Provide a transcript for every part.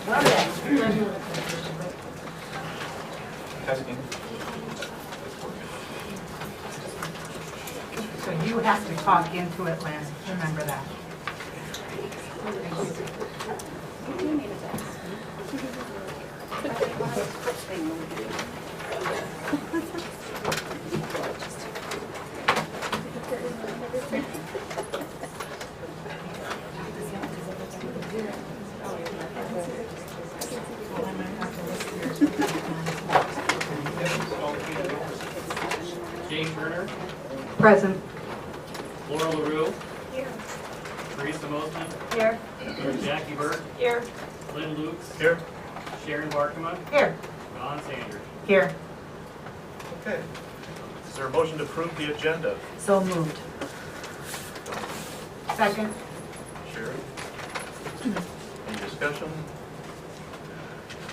Testing. So you have to talk into it, Lynn. Remember that. Jane Turner, Present. Laura LaRue. Here. Teresa Mosman. Here. Jackie Burke. Here. Lynn Lukes. Here. Sharon Barkema. Here. Don Sanders. Here. Okay. Is there a motion to approve the agenda? So moved. Second. Sherry? Any discussion?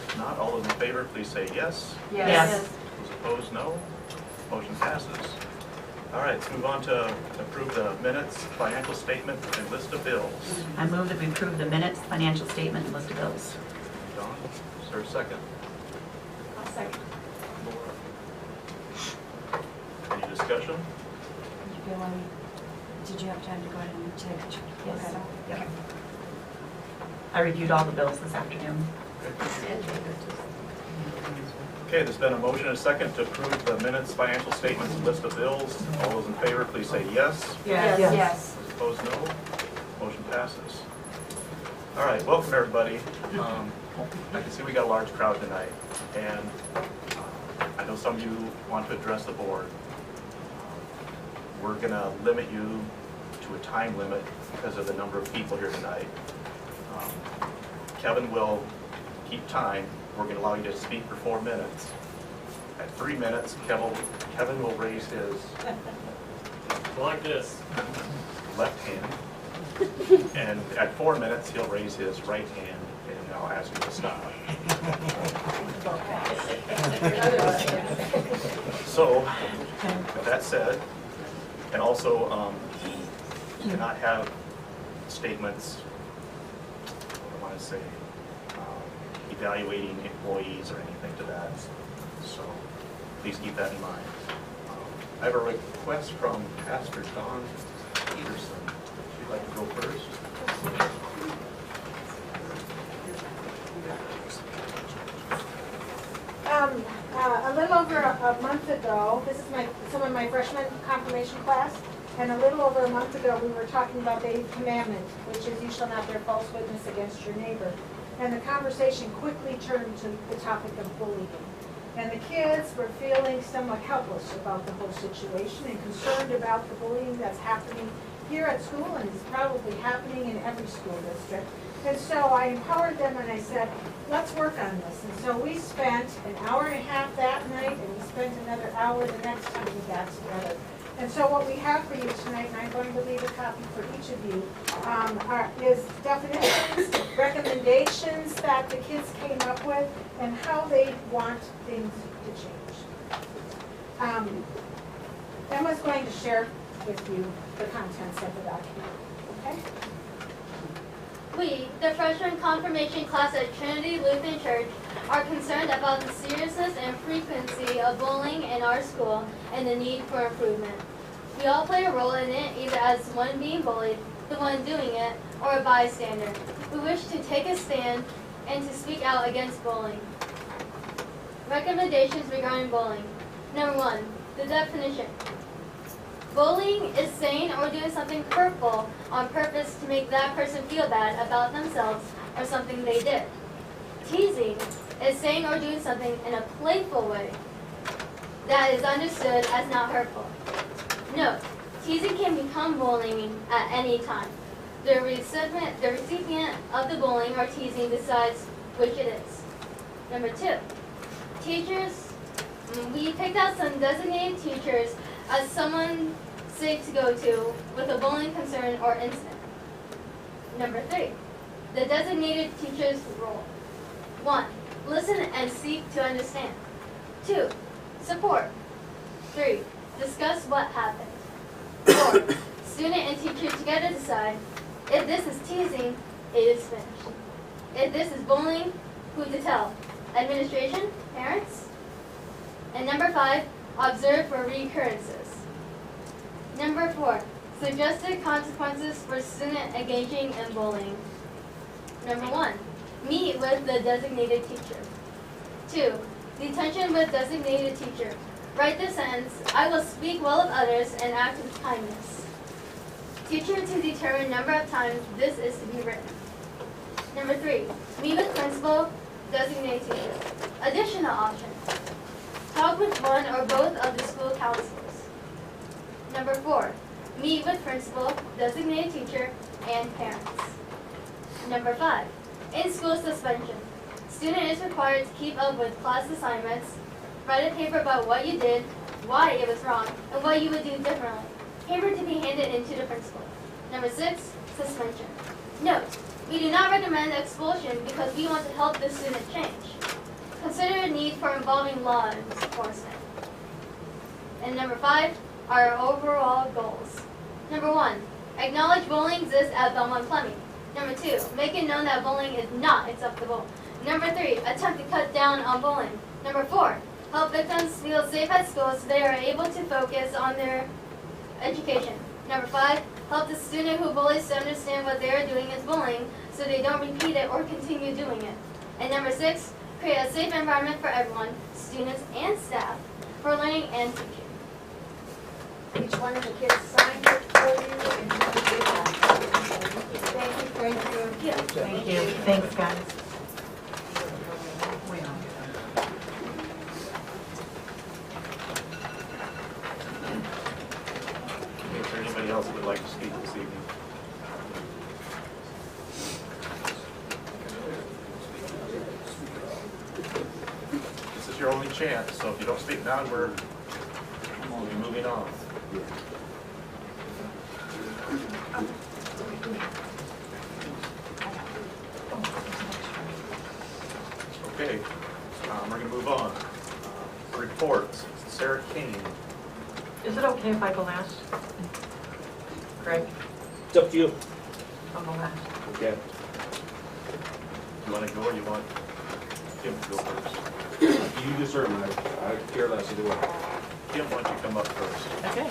If not, all those in favor, please say yes. Yes. Those opposed, no. Motion passes. All right, let's move on to approve the minutes, financial statement, and list of bills. I move that we approve the minutes, financial statement, and list of bills. Dawn, is there a second? I'll second. Laura? Any discussion? Did you have time to go ahead and take? Yes. Yep. I reviewed all the bills this afternoon. Okay, there's been a motion and a second to approve the minutes, financial statements, and list of bills. All those in favor, please say yes. Yes. Those opposed, no. Motion passes. All right, welcome everybody. I can see we got a large crowd tonight, and I know some of you want to address the board. We're gonna limit you to a time limit because of the number of people here tonight. Kevin will keep time. We're gonna allow you to speak for 4 minutes. At 3 minutes, Kevin will raise his Like this. left hand. And at 4 minutes, he'll raise his right hand, and I'll ask you to stop. So, with that said, and also, you cannot have statements, what do I want to say, evaluating employees or anything to that. So, please keep that in mind. I have a request from Pastor Don Peterson. Would you like to go first? A little over a month ago, this is some of my freshman confirmation class, and a little over a month ago, we were talking about the 8th commandment, which is you shall not bear false witness against your neighbor. And the conversation quickly turned to the topic of bullying. And the kids were feeling somewhat helpless about the whole situation and concerned about the bullying that's happening here at school and is probably happening in every school district. And so I empowered them and I said, let's work on this. And so we spent an hour and a half that night, and we spent another hour the next time we got together. And so what we have for you tonight, and I'm going to leave a copy for each of you, is definitions, recommendations that the kids came up with, and how they want things to change. Emma's going to share with you the contents of the document, okay? We, the freshman confirmation class at Trinity Lutheran Church, are concerned about the seriousness and frequency of bullying in our school and the need for improvement. We all play a role in it, either as one being bullied, the one doing it, or a bystander. We wish to take a stand and to speak out against bullying. Recommendations regarding bullying. Number 1, the definition. Bullying is saying or doing something hurtful on purpose to make that person feel bad about themselves or something they did. Teasing is saying or doing something in a playful way that is understood as not hurtful. Note, teasing can become bullying at any time. The recipient of the bullying or teasing decides which it is. Number 2, teachers. We picked out some designated teachers as someone safe to go to with a bullying concern or incident. Number 3, the designated teacher's role. 1, listen and seek to understand. 2, support. 3, discuss what happened. 4, student and teacher together decide if this is teasing, it is finished. If this is bullying, who to tell? Administration? Parents? And number 5, observe for recurrences. Number 4, suggested consequences for student engaging in bullying. Number 1, meet with the designated teacher. 2, detention with designated teacher. Write the sentence, I will speak well of others and act with kindness. Teacher to determine number of times this is to be written. Number 3, meet with principal, designated teacher. Additional options. Talk with one or both of the school counselors. Number 4, meet with principal, designated teacher, and parents. Number 5, in-school suspension. Student is required to keep up with class assignments, write a paper about what you did, why it was wrong, and what you would do differently. Paper to be handed in to the principal. Number 6, suspension. Note, we do not recommend expulsion because we want to help the student change. Consider a need for involving law enforcement. And number 5, our overall goals. Number 1, acknowledge bullying exists at Belmont Plumbing. Number 2, make it known that bullying is not acceptable. Number 3, attempt to cut down on bullying. Number 4, help victims feel safe at school so they are able to focus on their education. Number 5, help the student who bullies to understand what they are doing is bullying so they don't repeat it or continue doing it. And number 6, create a safe environment for everyone, students and staff, for learning and teaching. Each one of the kids signed it for you and you can do that. Thank you, thank you. Yeah. Thank you. Thanks, guys. Is there anybody else who would like to speak this evening? This is your only chance, so if you don't speak now, we'll be moving on. Okay, we're going to move on. Reports, Sarah King. Is it okay if I go last? Greg, It's up to you. I'll go last. Okay. You want to go or you want Kim to go first? You just heard me. I care less either way. Kim, why don't you come up first? Okay.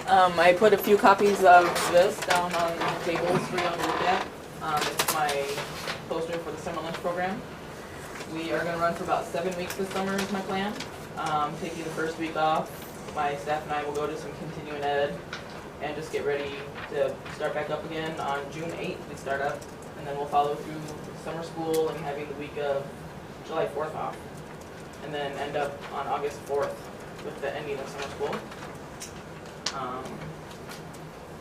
I put a few copies of this down on tables for you all to look at. It's my poster for the summer lunch program. We are going to run for about 7 weeks this summer is my plan. Taking the first week off, my staff and I will go to some continuing ed and just get ready to start back up again. On June 8th we start up, and then we'll follow through summer school and having the week of July 4th off, and then end up on August 4th with the ending of summer school.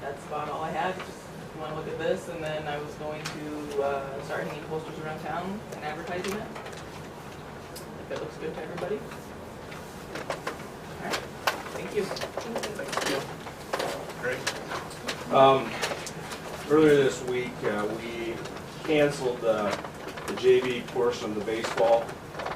That's about all I had. Just want to look at this, and then I was going to start hanging posters around town and advertising it. If it looks good to everybody. All right. Thank you. Thanks, Kim. Greg? Earlier this week, we canceled the JV portion of the baseball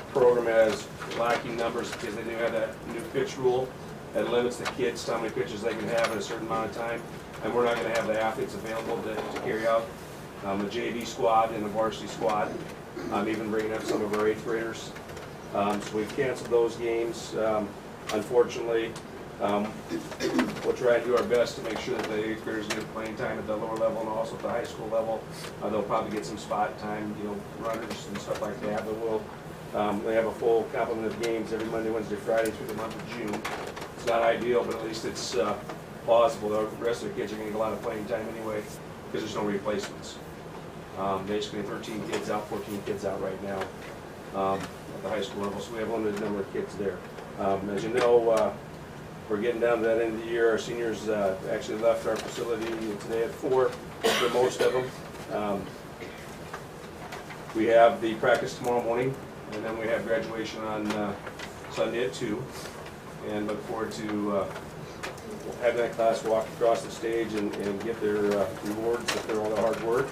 program as lacking numbers because they didn't have that new pitch rule that limits the kids to how many pitches they can have in a certain amount of time. And we're not going to have the athletes available to carry out the JV squad and the varsity squad, even bringing up some of our 8th graders. So we've canceled those games. Unfortunately, we'll try to do our best to make sure that the 8th graders get playing time at the lower level and also at the high school level. They'll probably get some spot time, runners and stuff like that. But we'll have a full complement of games every Monday, Wednesday, Friday through the month of June. It's not ideal, but at least it's plausible. The rest of the kids are going to get a lot of playing time anyway because there's no replacements. Basically 13 kids out, 14 kids out right now at the high school level, so we have a limited number of kids there. As you know, we're getting down to that end of the year. Our seniors actually left our facility today at 4 for most of them. We have the practice tomorrow morning, and then we have graduation on Sunday at 2, and look forward to having that class walk across the stage and get their rewards for all the hard work.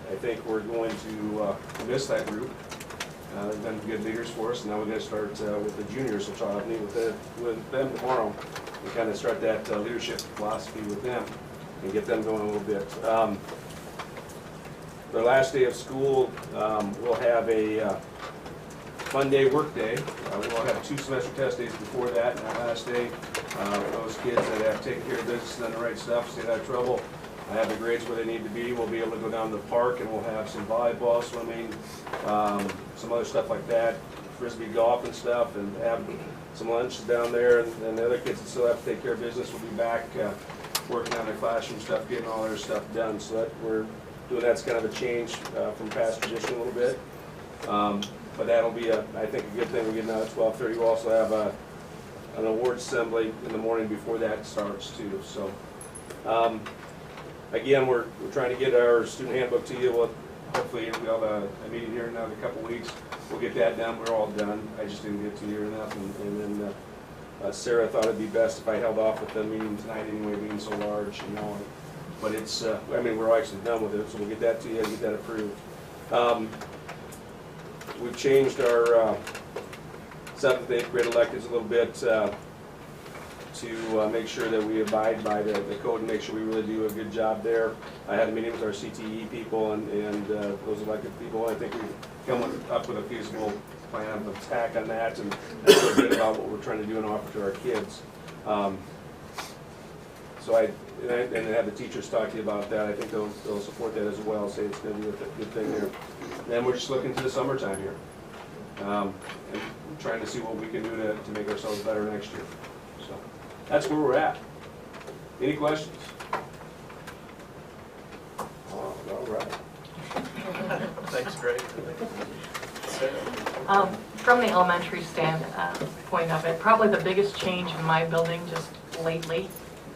I think we're going to miss that group. They've been good leaders for us, and now we're going to start with the juniors, which I'll meet with them tomorrow and kind of start that leadership philosophy with them. and get them going a little bit. Their last day of school, we'll have a fun day, work day. We'll have 2 semester test days before that, and our last day, those kids that have taken care of business and done the right stuff, stayed out of trouble, have the grades where they need to be. We'll be able to go down to the park and we'll have some volleyball, swimming, some other stuff like that, frisbee golf and stuff, and have some lunch down there. And the other kids that still have to take care of business will be back working on their classroom stuff, getting all their stuff done. So that we're doing that's kind of a change from past tradition a little bit. But that'll be, I think, a good thing. We're getting out at 12:30. We'll also have an awards assembly in the morning before that starts too. So. Again, we're trying to get our student handbook to you. We'll hopefully we'll have a meeting here in another couple weeks. We'll get that done. We're all done. I just didn't get to you enough. And then Sarah thought it'd be best if I held off with the meeting tonight anyway, being so large, you know. But it's, I mean, we're actually done with it, so we'll get that to you and get that approved. We've changed our 7th and 8th grade electives a little bit to make sure that we abide by the code and make sure we really do a good job there. I had a meeting with our CTE people and those elected people. I think we've come up with a feasible plan of attack on that, and I feel good about what we're trying to do and offer to our kids. So and have the teachers talk to you about that. I think they'll support that as well, say it's going to be a good thing there. And then we're just looking to the summertime here and trying to see what we can do to make ourselves better next year. So that's where we're at. Any questions? All right. Thanks, Greg. From the elementary point of it, probably the biggest change in my building just lately,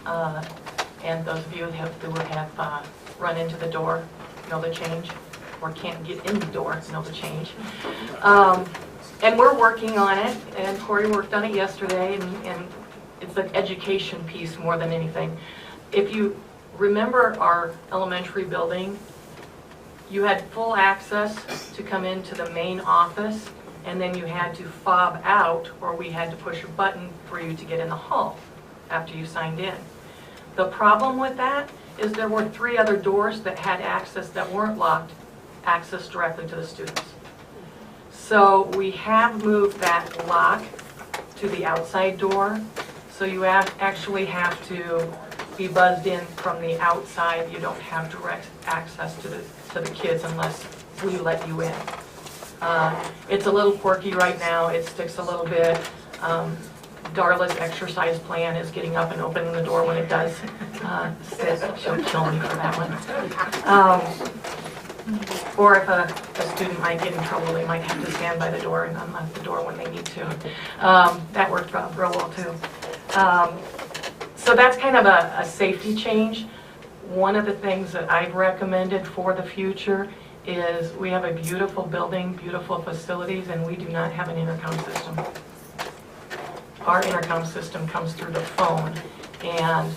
and those of you who have run into the door know the change, or can't get in the door know the change. And we're working on it, and Corey worked on it yesterday, and it's an education piece more than anything. If you remember our elementary building, you had full access to come into the main office, and then you had to fob out, or we had to push a button for you to get in the hall after you signed in. The problem with that is there were 3 other doors that had access that weren't locked, access directly to the students. So we have moved that lock to the outside door, so you actually have to be buzzed in from the outside. You don't have direct access to the kids unless we let you in. It's a little quirky right now. It sticks a little bit. Darla's exercise plan is getting up and opening the door when it does. She'll kill me for that one. Or if a student might get in trouble, they might have to stand by the door and unlock the door when they need to. That worked real well too. So that's kind of a safety change. One of the things that I've recommended for the future is we have a beautiful building, beautiful facilities, and we do not have an intercom system. Our intercom system comes through the phone, and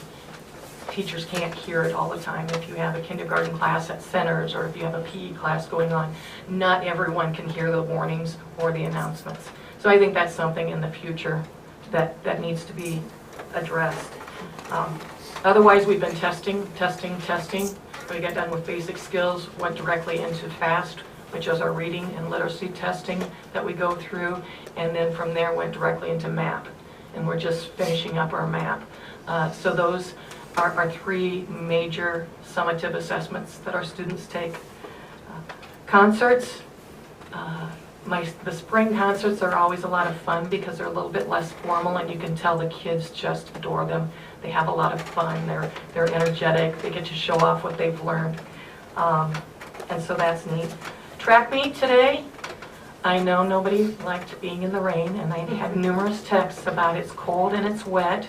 teachers can't hear it all the time. If you have a kindergarten class at Centers, or if you have a PE class going on, not everyone can hear the warnings or the announcements. So I think that's something in the future that needs to be addressed. Otherwise, we've been testing. We got done with basic skills, went directly into FAST, which is our reading and literacy testing that we go through, and then from there went directly into MAP. And we're just finishing up our MAP. So those are our 3 major summative assessments that our students take. Concerts. The spring concerts are always a lot of fun because they're a little bit less formal, and you can tell the kids just adore them. They have a lot of fun. They're energetic. They get to show off what they've learned, and so that's neat. Track meet today. I know nobody liked being in the rain, and I had numerous texts about it's cold and it's wet,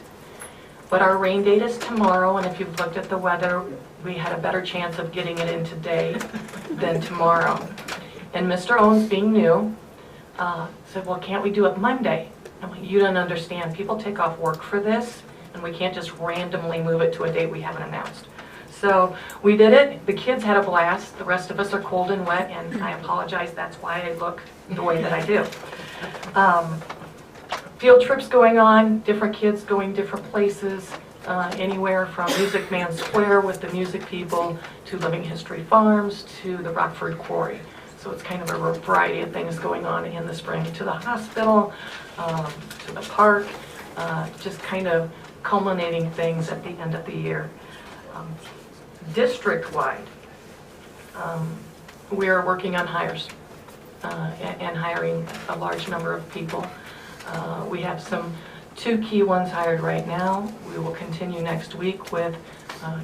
but our rain date is tomorrow, and if you've looked at the weather, we had a better chance of getting it in today than tomorrow. And Mr. Owens, being new, said, well, can't we do it Monday? I'm like, you don't understand. People take off work for this, and we can't just randomly move it to a date we haven't announced. So we did it. The kids had a blast. The rest of us are cold and wet, and I apologize. That's why I look the way that I do. Field trips going on, different kids going different places. anywhere from Music Man Square with the music people to Living History Farms to the Rockford Quarry. So it's kind of a variety of things going on in the spring, to the hospital, to the park, just kind of culminating things at the end of the year. District-wide, we are working on hires and hiring a large number of people. We have two key ones hired right now. We will continue next week with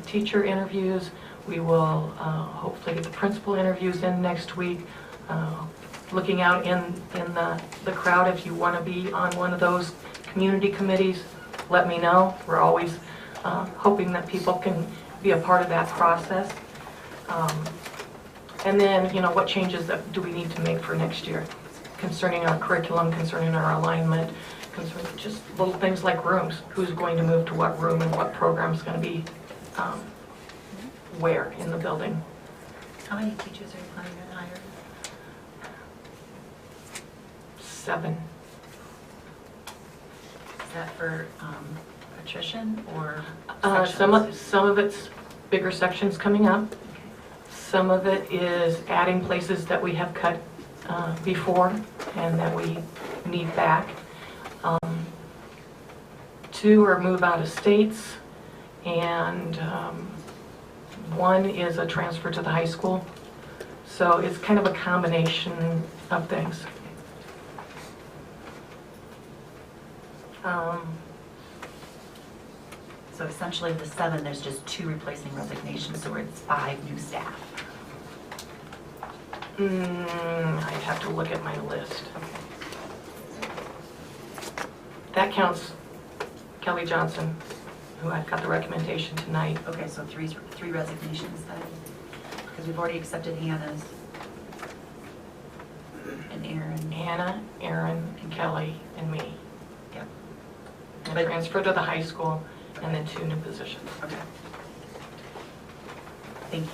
teacher interviews. We will hopefully get the principal interviews in next week. Looking out in the crowd, if you want to be on one of those community committees, let me know. We're always hoping that people can be a part of that process. And then, you know, what changes that do we need to make for next year concerning our curriculum, concerning our alignment, concerning just little things like rooms. Who's going to move to what room and what program's going to be where in the building. How many teachers are you planning on hiring? 7. Is that for attrition or Some of it's bigger sections coming up. Some of it is adding places that we have cut before and that we need back. 2 are move out of states, and 1 is a transfer to the high school. So it's kind of a combination of things. So essentially the 7, there's just 2 replacing resignations, so it's 5 new staff. I'd have to look at my list. That counts Kelly Johnson, who I've got the recommendation tonight. Okay, so 3 resignations then, because we've already accepted Hannah's and Aaron. Hannah, Aaron, and Kelly, and me. Yep. And a transfer to the high school, and then 2 new positions. Okay. Thank you.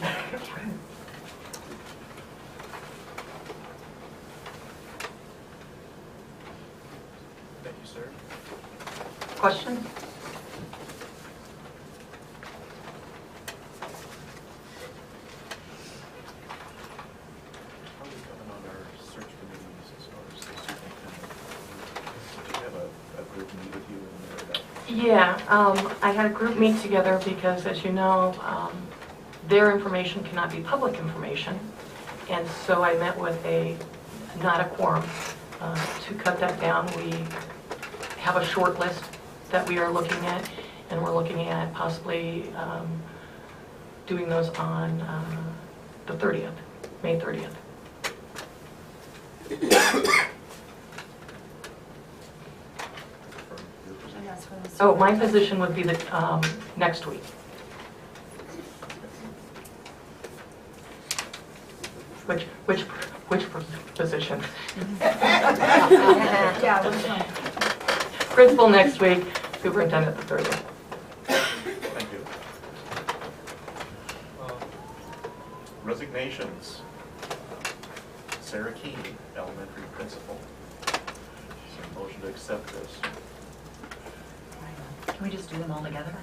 Thank you, sir. Question? How are we coming on our search committees as far as the superintendent? Did you have a group meet with you in there? Yeah, I had a group meet together because, as you know, their information cannot be public information. And so I met with not a quorum, to cut that down. We have a short list that we are looking at, and we're looking at possibly doing those on the 30th, May 30th. Oh, my position would be the next week. Which position? Principal next week, superintendent the 30th. Thank you. Resignations. Sarah Keene, elementary principal. Is there a motion to accept this? Can we just do them all together?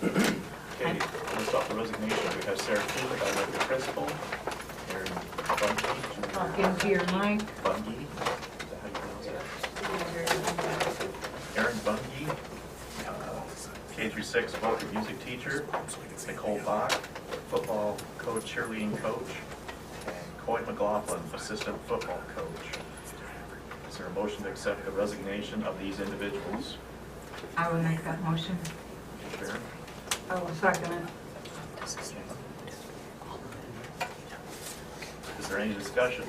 Okay, list off the resignation. We have Sarah Keene, elementary principal. Aaron Bungie. Talk into your mic. Bungie. Is that how you pronounce it? Aaron Bungie, K-6 vocal music teacher. Nicole Bach, football coach, cheerleading coach. And Coy McLaughlin, assistant football coach. Is there a motion to accept the resignation of these individuals? I will make that motion. Sharon? I will second it. Is there any discussion?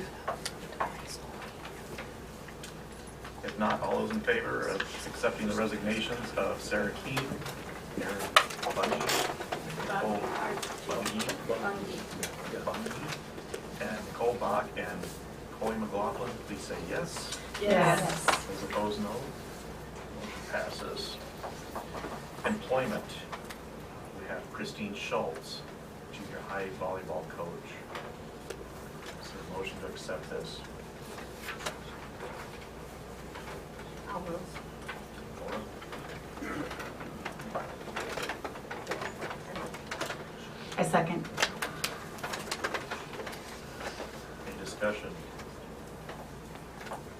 If not, all those in favor of accepting the resignations of Sarah Keene, Aaron Bungie, Nicole Bungie, and Nicole Bach, and Coy McLaughlin, please say yes. Yes. Those opposed, no. Motion passes. Employment. We have Christine Schultz, junior high volleyball coach. Is there a motion to accept this? I'll move. I second. Any discussion?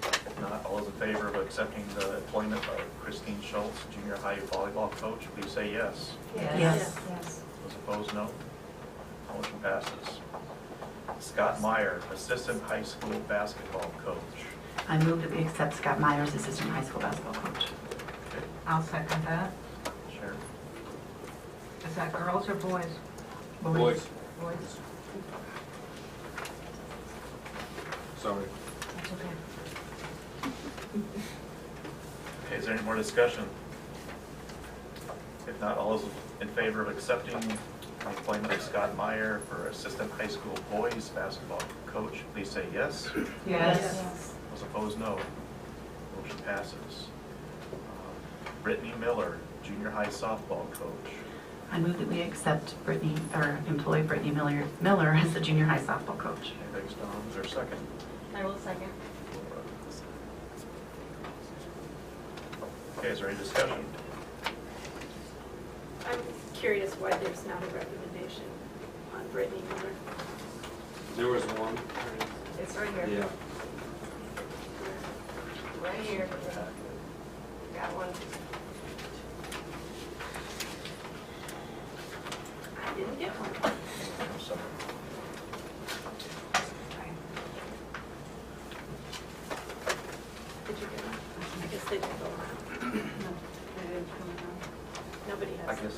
If not, all those in favor of accepting the employment of Christine Schultz, junior high volleyball coach, please say yes. Yes. Yes. Those opposed, no. Motion passes. Scott Meyer, assistant high school basketball coach. I move that we accept Scott Myers, assistant high school basketball coach. Okay, I'll second that. Sharon? Is that girls or boys? Boys. Boys. Sorry. That's okay. Okay, is there any more discussion? If not, all those in favor of accepting the employment of Scott Meyer for assistant high school boys basketball coach, please say yes. Yes. Those opposed, no. Motion passes. Brittany Miller, junior high softball coach. I move that we accept Brittany, or employ Brittany Miller as the junior high softball coach. Okay, thanks, Don. Is there a second? I will second. Okay, is there any discussion? I'm curious why there's not a recommendation on Brittany Miller. There was one. It's right here. Yeah. Right here. Got one. I didn't get one. I'm sorry. Did you get one? I guess they didn't go around. Nobody I has. guess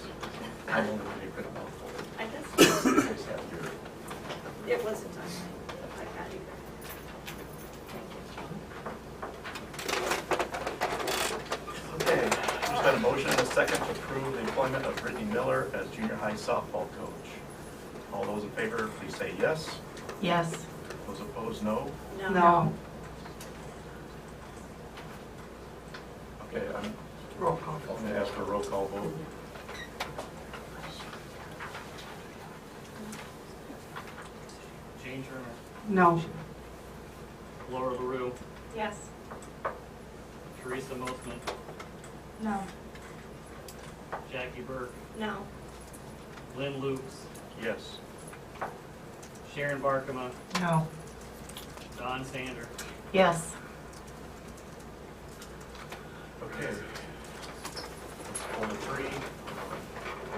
I'm only going to be putting out for I guess it. Guys have your- it wasn't on my iPad either. Thank you. Okay, there's been a motion and a second to approve the employment of Brittany Miller as junior high softball coach. All those in favor, please say yes. Yes. Those opposed, no. No. Okay, I'm Roll call. going to ask for a roll call vote. Jane Turner, No. Laura LaRue, Yes. Teresa Mosman, No. Jackie Burke, No. Lynn Lukes, Yes. Sharon Barkema, No. Don Sander. Yes. Okay. 4-3,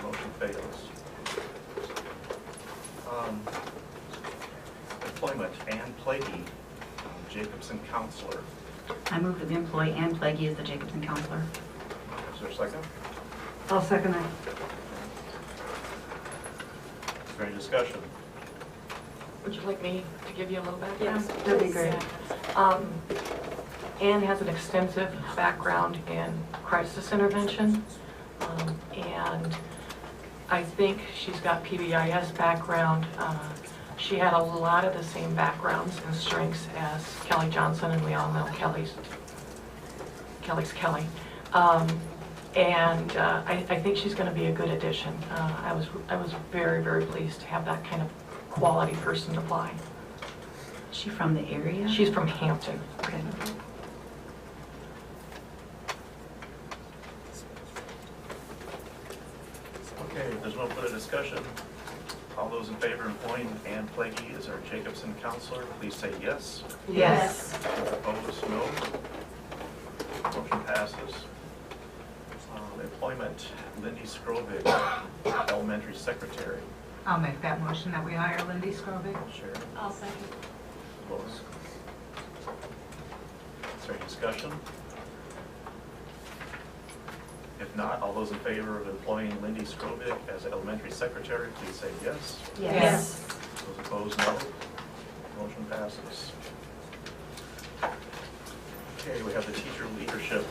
motion fails. Employment, Ann Plaguey, Jacobson counselor. I move that we employ Ann Plaguey as the Jacobson counselor. Is there a second? I'll second that. Is there any discussion? Would you like me to give you a little background? Yes. That'd be great. Anne has an extensive background in crisis intervention, and I think she's got PBIS background. She had a lot of the same backgrounds and strengths as Kelly Johnson, and we all know Kelly's Kelly. I think she's going to be a good addition. I was very, very pleased to have that kind of quality person apply. Is she from the area? She's from Hampton. Okay. Okay, if there's no further discussion, all those in favor of employing Ann Plaguey as our Jacobson counselor, please say yes. Yes. Opposed, no. Motion passes. Employment, Lindy Skrovig, elementary secretary. I'll make that motion that we hire Lindy Scrobic. Sharon, I'll second. Lois. Is there any discussion? If not, all those in favor of employing Lindy Skrovig as elementary secretary, please say yes. Yes. Those opposed, no. Motion passes. Okay, we have the teacher leadership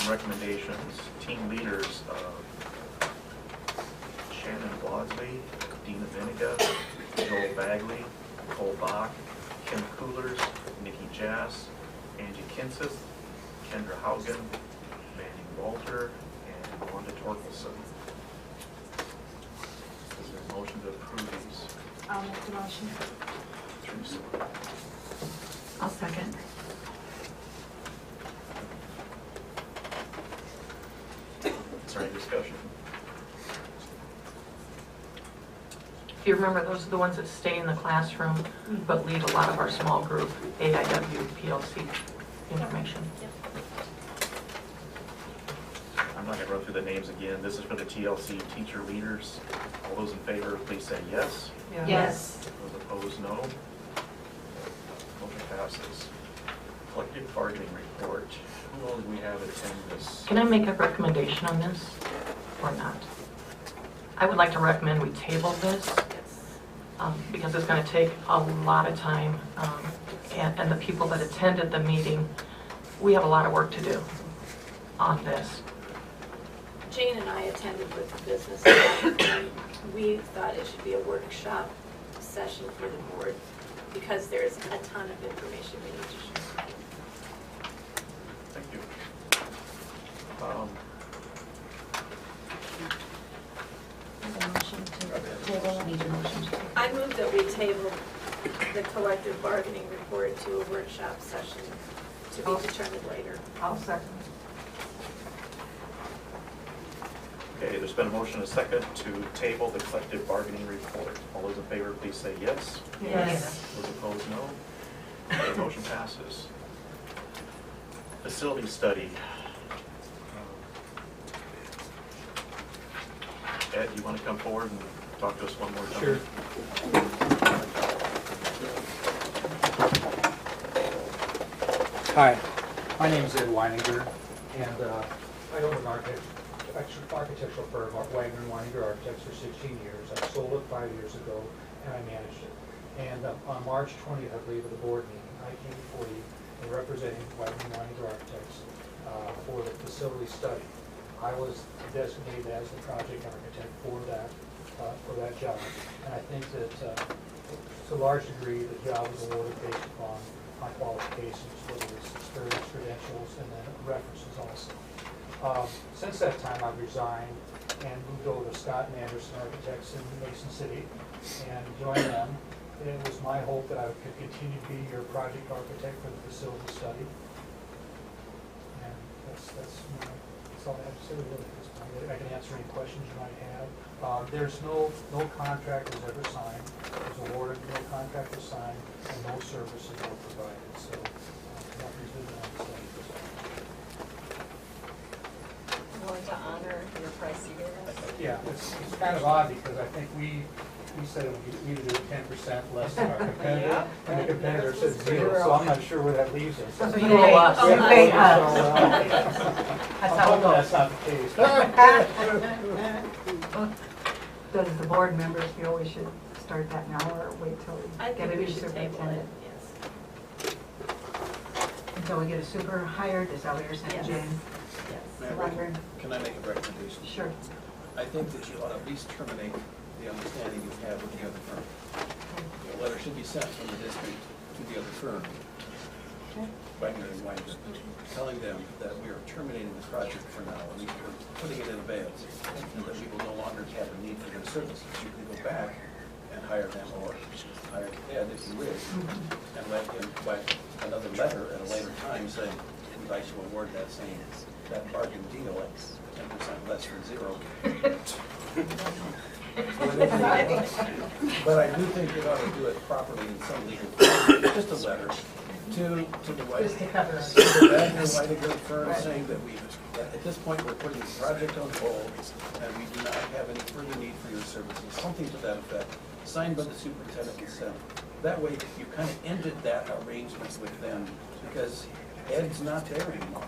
recommendations. Team leaders, Shannon Wadley, Dina Viniga, Joel Bagley, Cole Bach, Kim Coolers, Nikki Jass, Angie Kinseth, Kendra Haugen, Manning Walter, and Wanda Torkelson. Is there a motion to approve these? I'll make the motion. Teresa? I'll second. Is there any discussion? If you remember, those are the ones that stay in the classroom, but lead a lot of our small group AIW PLC information. I'm not gonna run through the names again. This is for the TLC teacher leaders. All those in favor, please say yes. Yes. Those opposed, no. Motion passes. Collective bargaining report. Who all do we have attend this? Can I make a recommendation on this or not? I would like to recommend we table this because it's going to take a lot of time. And the people that attended the meeting, we have a lot of work to do on this. Jane and I attended with the business, and we thought it should be a workshop session for the board because there's a ton of information we need to share. Thank you. I move that we table the collective bargaining report to a workshop session to be determined later. I'll second. Okay, there's been a motion and a second to table the collective bargaining report. All those in favor, please say yes. Yes. Those opposed, no. Okay, motion passes. Facility study. Ed, you want to come forward and talk to us one more time? Sure. Hi, my name is Ed Weininger, and I own an architectural firm, Wagner and Weininger Architects, for 16 years. I sold it 5 years ago, and I managed it. And on March 20th, I believe, at the board meeting, I came before you and representing Wagner and Weininger Architects for the facility study. I was designated as the project architect for that job, and I think that to a large degree, the job was awarded based upon my qualifications, whether it's experience, credentials, and then references also. Since that time, I've resigned and moved over to Scott and Anderson Architects in Mason City and joined them. And it was my hope that I could continue to be your project architect for the facility study. And that's all I have to say really at this point. I can answer any questions you might have. There's no contract was ever signed. It was awarded, no contract was signed, and no services were provided. So nothing's been done on the study. Willing to honor your price you gave us? Yeah, it's kind of odd because I think we said we needed to do 10% less than our competitor, and the competitor said 0, so I'm not sure where that leaves us. So you pay us. You pay us. That's how it goes. That's not the case. Does the board members feel we should start that now or wait till we I get a think we new should table it, superintendent? yes. Until we get a super hired, is that what you're saying, Yes. Jane? Yes. Wagner? Can I make a recommendation? Sure. I think that you ought to at least terminate the understanding you have with the other firm. A letter should be sent from the district to the other firm, Wagner and Weininger, telling them that we are terminating the project for now, and we're putting it in abeyance, and that we will no longer have a need for their services. You can go back and hire them, or hire Ed if you wish, and let him write another letter at a later time saying, we'd like to award that bargain deal at 10% less than 0. But I do think you ought to do it properly in some legal form, just a letter to the White. Just to cover us. To the Wagner Weininger firm saying that at this point, we're putting the project on hold, and we do not have any further need for your services, something to that effect, signed by the superintendent himself. That way, you kind of ended that arrangement with them, because Ed's not there anymore.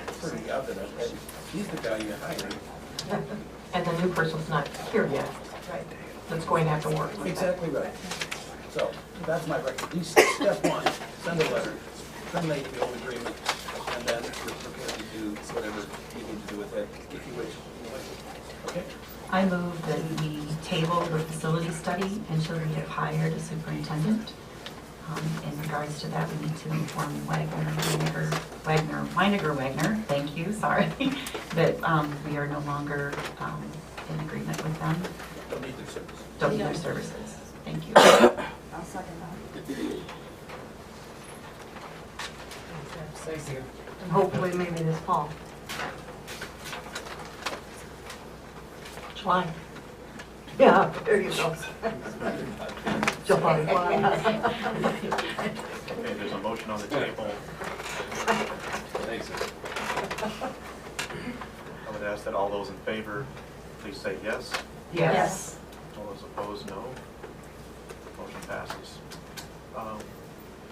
It's pretty evident. Ed, he's the guy you hired. And the new person's not here yet. Right. That's going to have to work. Exactly right. So, that's my recommendation. Step one, send a letter, terminate the old agreement, and then you're prepared to do whatever you need to do with it, if you wish. Okay? I move that we table the facility study until we have hired a superintendent. In regards to that, we need to inform Weininger, thank you, sorry, that we are no longer in agreement with them. Don't need their service. Don't need their services. Thank you. I'll second that. Thank you. And hopefully maybe this fall. July. Yeah, there you go. Jump on it. Okay, there's a motion on the table. Thanks. I would ask that all those in favor, please say yes. Yes. All those opposed, no. Motion passes.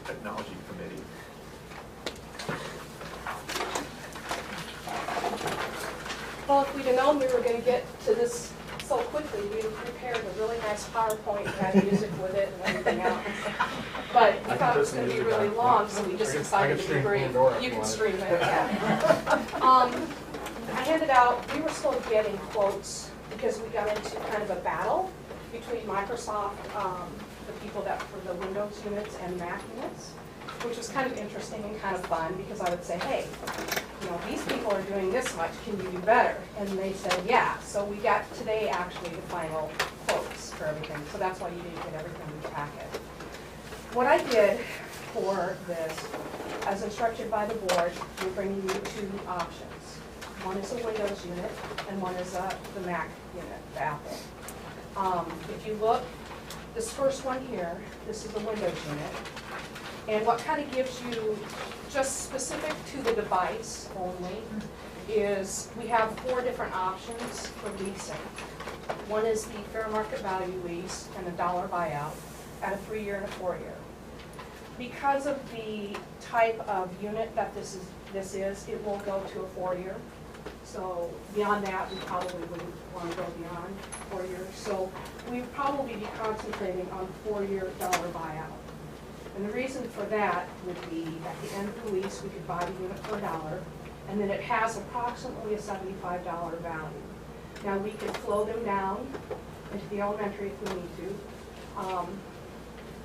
Technology Committee. Well, if we'd have known we were gonna get to this so quickly, we'd have prepared a really nice PowerPoint, had music with it and everything else. But we thought it was gonna be really long, so we just decided to be brief. You can stream it, yeah. I handed out, we were still getting quotes because we got into kind of a battle between Microsoft, the people that for the Windows units and Mac units, which was kind of interesting and kind of fun because I would say, hey, you know, these people are doing this much, can you do better? And they said, yeah. So we got today actually the final quotes for everything. So that's why you didn't get everything in the packet. What I did for this, as instructed by the board, we're bringing you two options. One is a Windows unit and one is the Mac unit, the Apple. If you look, this first one here, this is a Windows unit. And what kind of gives you, just specific to the device only, is we have 4 different options for leasing. One is the fair market value lease and a dollar buyout at a 3-year and a 4-year. Because of the type of unit that this is, it will go to a 4-year. So beyond that, we probably wouldn't want to go beyond 4 years. So we'd probably be concentrating on 4-year dollar buyout. And the reason for that would be at the end of the lease, we could buy the unit for $1, and then it has approximately a $75 value. Now we could flow them down into the elementary if we need to,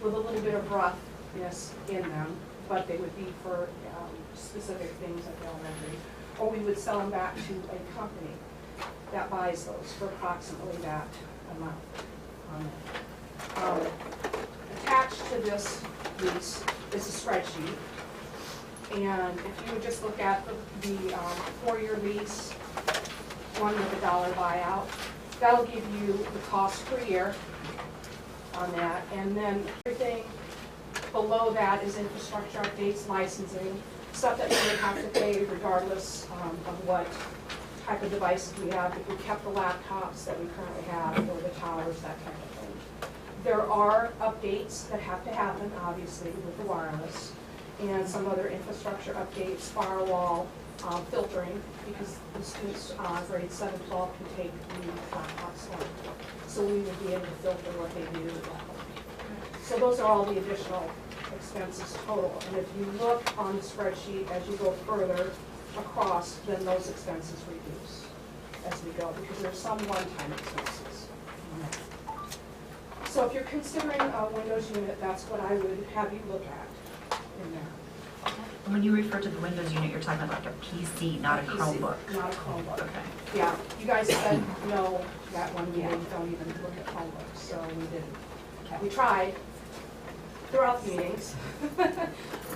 with a little bit of roughness in them, but they would be for specific things at the elementary. Or we would sell them back to a company that buys those for approximately that amount. Attached to this lease is a spreadsheet. And if you would just look at the 4-year lease, one with a dollar buyout, that'll give you the cost per year on that. And then everything below that is infrastructure updates, licensing, stuff that we would have to pay regardless of what type of devices we have. If we kept the laptops that we currently have or the towers, that kind of thing. There are updates that have to happen, obviously, with the wireless, and some other infrastructure updates, firewall, filtering, because the students grades 7, 12 can take the laptops home. So we would be able to filter what they do at home. So those are all the additional expenses total. And if you look on the spreadsheet as you go further across, then those expenses reduce as we go, because there's some one-time expenses. So if you're considering a Windows unit, that's what I would have you look at in there. When you refer to the Windows unit, you're talking about like a PC, not a PC, Chromebook. Not a Chromebook. Okay. Yeah, you guys said no that one meeting, don't even look at Chromebooks, so we didn't. Okay. We tried throughout the meetings,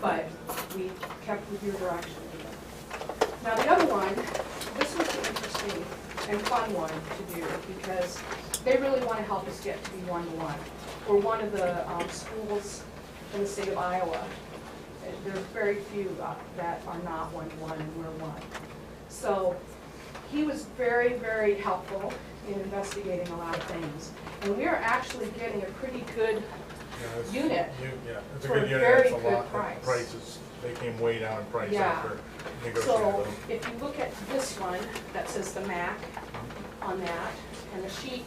but we kept with your direction. Now the other one, this was an interesting and fun one to do because they really want to help us get to be one-to-one. We're one of the schools in the state of Iowa. There's very few that are not one-to-one, and we're one. So he was very, very helpful in investigating a lot of things. And we are actually getting a pretty good unit. It's a for good unit, very it's a good lot, price. the prices, they came way down in price Yeah. after negotiating So with them. if you look at this one that says the MAC on that, and the sheet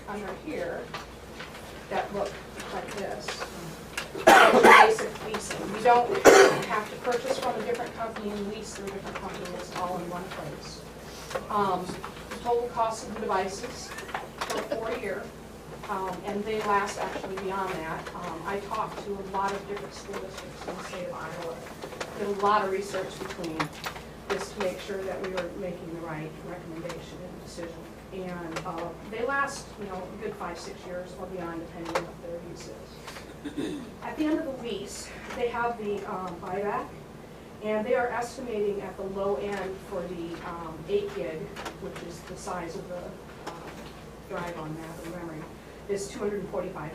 under here that look like this, basic leasing. We don't have to purchase from a different company and lease through a different company. It's all in one place. The total cost of the devices for 4 year, and they last actually beyond that. I talked to a lot of different school districts in the state of Iowa. Did a lot of research between this to make sure that we were making the right recommendation and decision. And they last, a good 5-6 years or beyond, depending on what their use is. At the end of the lease, they have the buyback, and they are estimating at the low end for the 8 gig, which is the size of the drive on that, the memory, is $245.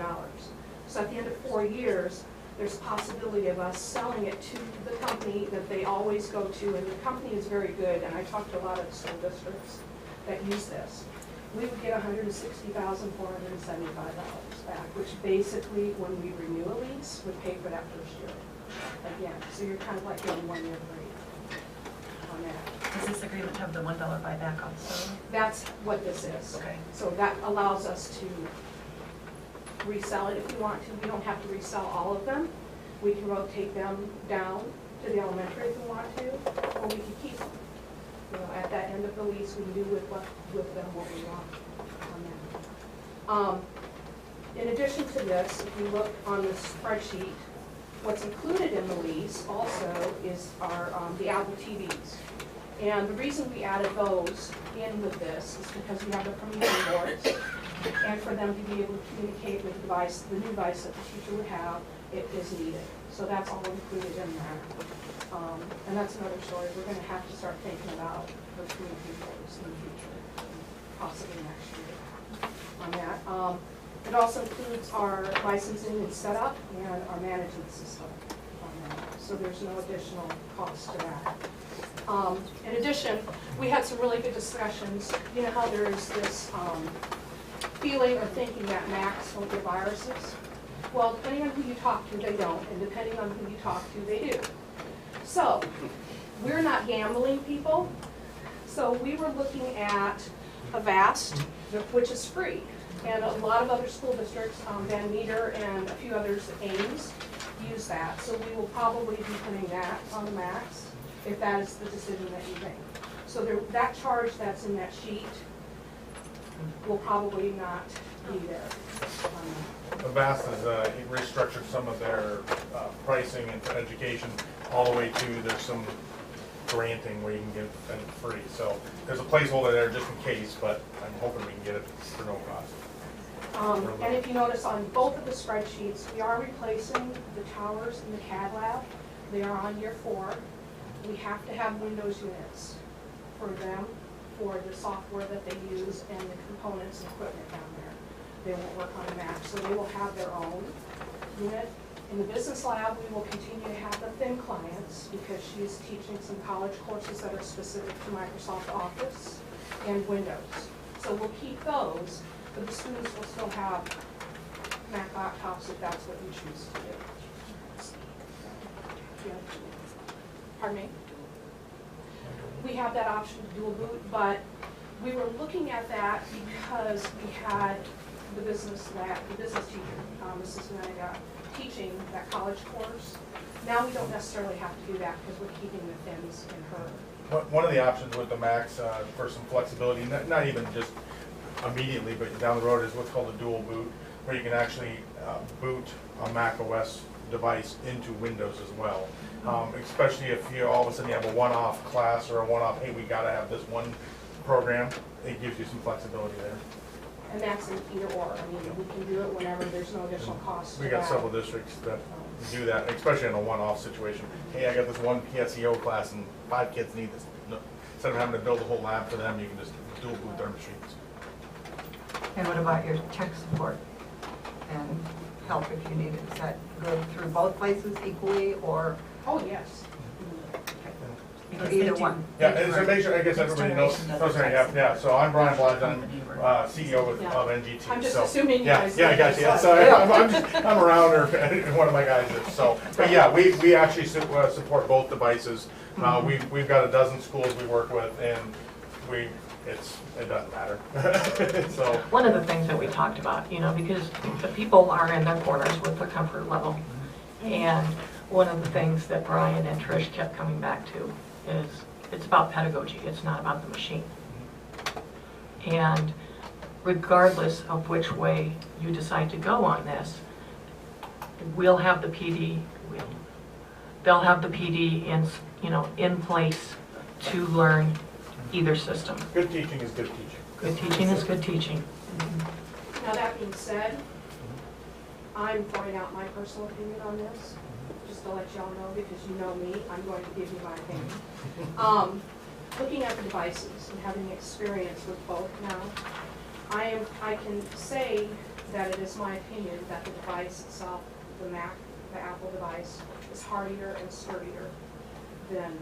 So at the end of 4 years, there's a possibility of us selling it to the company that they always go to, and the company is very good, and I talked to a lot of school districts that use this. We would get $160,475 back, which basically, when we renew a lease, would pay for that first year again. So you're kind of like getting 1 year free on that. Does this agreement have the $1 buyback also? That's what this is. Okay. So that allows us to resell it if we want to. We don't have to resell all of them. We can rotate them down to the elementary if we want to, or we can keep them. You know, at that end of the lease, we can do with them what we want on that. In addition to this, if you look on the spreadsheet, what's included in the lease also is our the Apple TVs. And the reason we added those in with this is because we have the community boards, and for them to be able to communicate with the device, the new device that the teacher would have, it is needed. So that's all included in there. And that's another story. We're going to have to start thinking about the community boards in the future, possibly next year on that. It also includes our licensing and setup and our management system on that. So there's no additional cost to that. In addition, we had some really good discussions. You know how there is this feeling or thinking that Macs don't get viruses? Well, depending on who you talk to, they don't, and depending on who you talk to, they do. So, we're not gambling people, so we were looking at Avast, which is free, and a lot of other school districts, Van Meter and a few others, Ames, use that. So we will probably be putting that on the Macs, if that is the decision that you make. So there, that charge that's in that sheet will probably not be there. Avast has restructured some of their pricing and for education all the way to there's some granting where you can get it free. So there's a placeholder there just in case, but I'm hoping we can get it for no cost. And if you notice on both of the spreadsheets, we are replacing the towers in the CAD lab. They are on year 4. We have to have Windows units for them, for the software that they use and the components and equipment down there. They won't work on a Mac, so they will have their own unit. In the business lab, we will continue to have the thin clients because she's teaching some college courses that are specific to Microsoft Office and Windows. So we'll keep those, but the students will still have Mac laptops if that's what you choose to do. Yeah. Pardon me? We have that option to dual boot, but we were looking at that because we had the business lab, the business teacher, Mrs. Menega, teaching that college course. Now we don't necessarily have to do that because we're keeping the thins in her. One of the options with the Macs for some flexibility, not even just immediately, but down the road, is what's called a dual boot, where you can actually boot a Mac OS device into Windows as well. Especially if you all of a sudden you have a one-off class or a one-off, hey, we gotta have this one program, it gives you some flexibility there. And that's an either or. I mean, we can do it whenever there's no additional cost to We got that. several districts that do that, especially in a one-off situation. Hey, I got this one PSEO class and 5 kids need this. No, instead of having to build a whole lab for them, you can just dual boot their machines. And what about your tech support and help if you need it? Is that good through both places equally, or? Oh, yes. Or either one? Yeah, and so make sure, I guess everybody knows, yeah, so I'm Brian Blige, I'm CEO of NGT. I'm just so, assuming you guys. Yeah, I got you, so I'm around, or one of my guys is, so. But yeah, we actually support both devices. We've got a dozen schools we work with, and it doesn't matter. So. One of the things that we talked about, you know, because the people are in their corners with their comfort level. And one of the things that Brian and Trish kept coming back to is it's about pedagogy, it's not about the machine. And regardless of which way you decide to go on this, we'll have the PD, they'll have the PD in place to learn either system. Good teaching is good teaching. Good teaching is good teaching. Now, that being said, I'm throwing out my personal opinion on this, just to let y'all know, because you know me, I'm going to give you my opinion. Looking at the devices and having experience with both now, I can say that it is my opinion that the device itself, the Mac, the Apple device, is hardier and sturdier than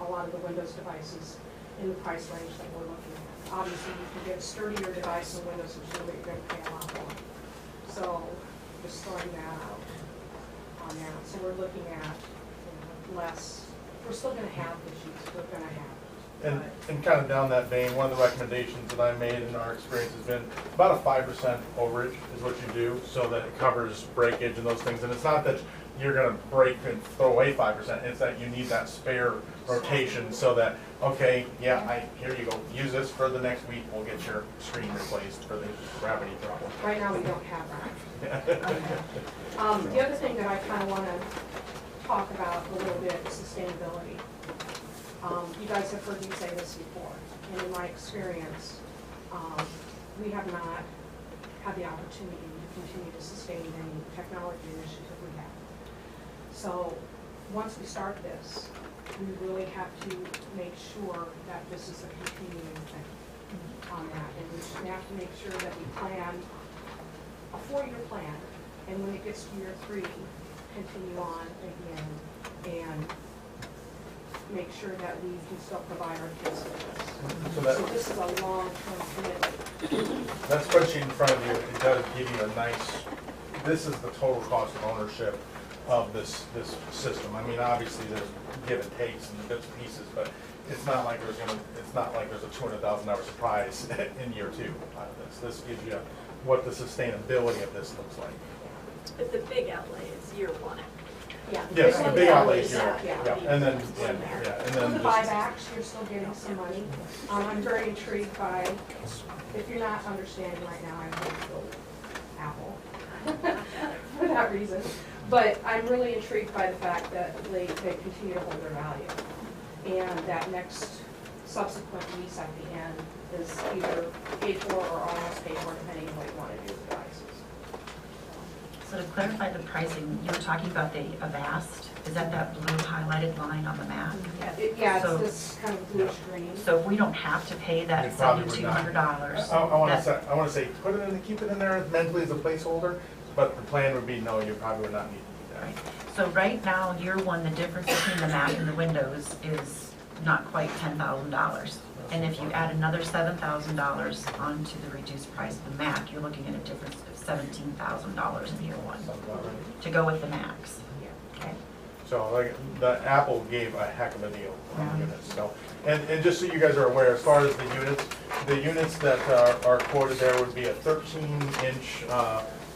a lot of the Windows devices in the price range that we're looking at. Obviously, you can get a sturdier device in Windows Machine, but you're going to pay a lot more. So, just throwing that out on that. So we're looking at less. We're still going to have issues. We're going to have. And kind of down that vein, one of the recommendations that I made in our experience has been about a 5% overage is what you do, so that it covers breakage and those things. And it's not that you're gonna break and throw away 5%, it's that you need that spare rotation so that, okay, yeah, here you go, use this for the next week, we'll get your screen replaced for the gravity problem. Right now, we don't have that. The other thing that I kind of want to talk about a little bit is sustainability. You guys have heard me say this before, and in my experience, we have not had the opportunity to continue to sustain any technology initiative we have. So once we start this, we really have to make sure that this is a continuing thing on that. And we have to make sure that we plan a 4-year plan, and when it gets to year 3, continue on again and make sure that we can still provide our kids with this. So this is a long-term commitment. That spreadsheet in front of you, it does give you a nice, this is the total cost of ownership of this system. I mean, obviously there's give and takes and bits and pieces, but it's not like there's a $200,000 surprise in year 2 out of this. This gives you what the sustainability of this looks like. But the big outlay is year 1. Yeah. Yes, the big outlay is Yeah. and then The buybacks, you're still getting some money. I'm very intrigued by, if you're not understanding right now, I'm going to go Apple for that reason. But I'm really intrigued by the fact that they continue to hold their value. And that next subsequent lease at the end is either paid for or almost paid for, depending on what you want to do with the devices. So to clarify the pricing, you were talking about the Avast. Is that blue highlighted line on the map? Yeah, So- it's this kind of bluish green. So if we don't have to pay that You probably would not. $7,200. I want to say, put it in, keep it in there mentally as a placeholder, but the plan would be, no, you probably would not need to do that. Right. So right now, year 1, the difference between the Mac and the Windows is not quite $10,000. And if you add another $7,000 onto the reduced price of the Mac, you're looking at a difference of $17,000 in year 1 Sounds about right. to go with the Macs. Okay. So like, the Apple gave a heck of a deal on the units. So, and just so you guys are aware, as far as the units that are quoted there would be a 13-inch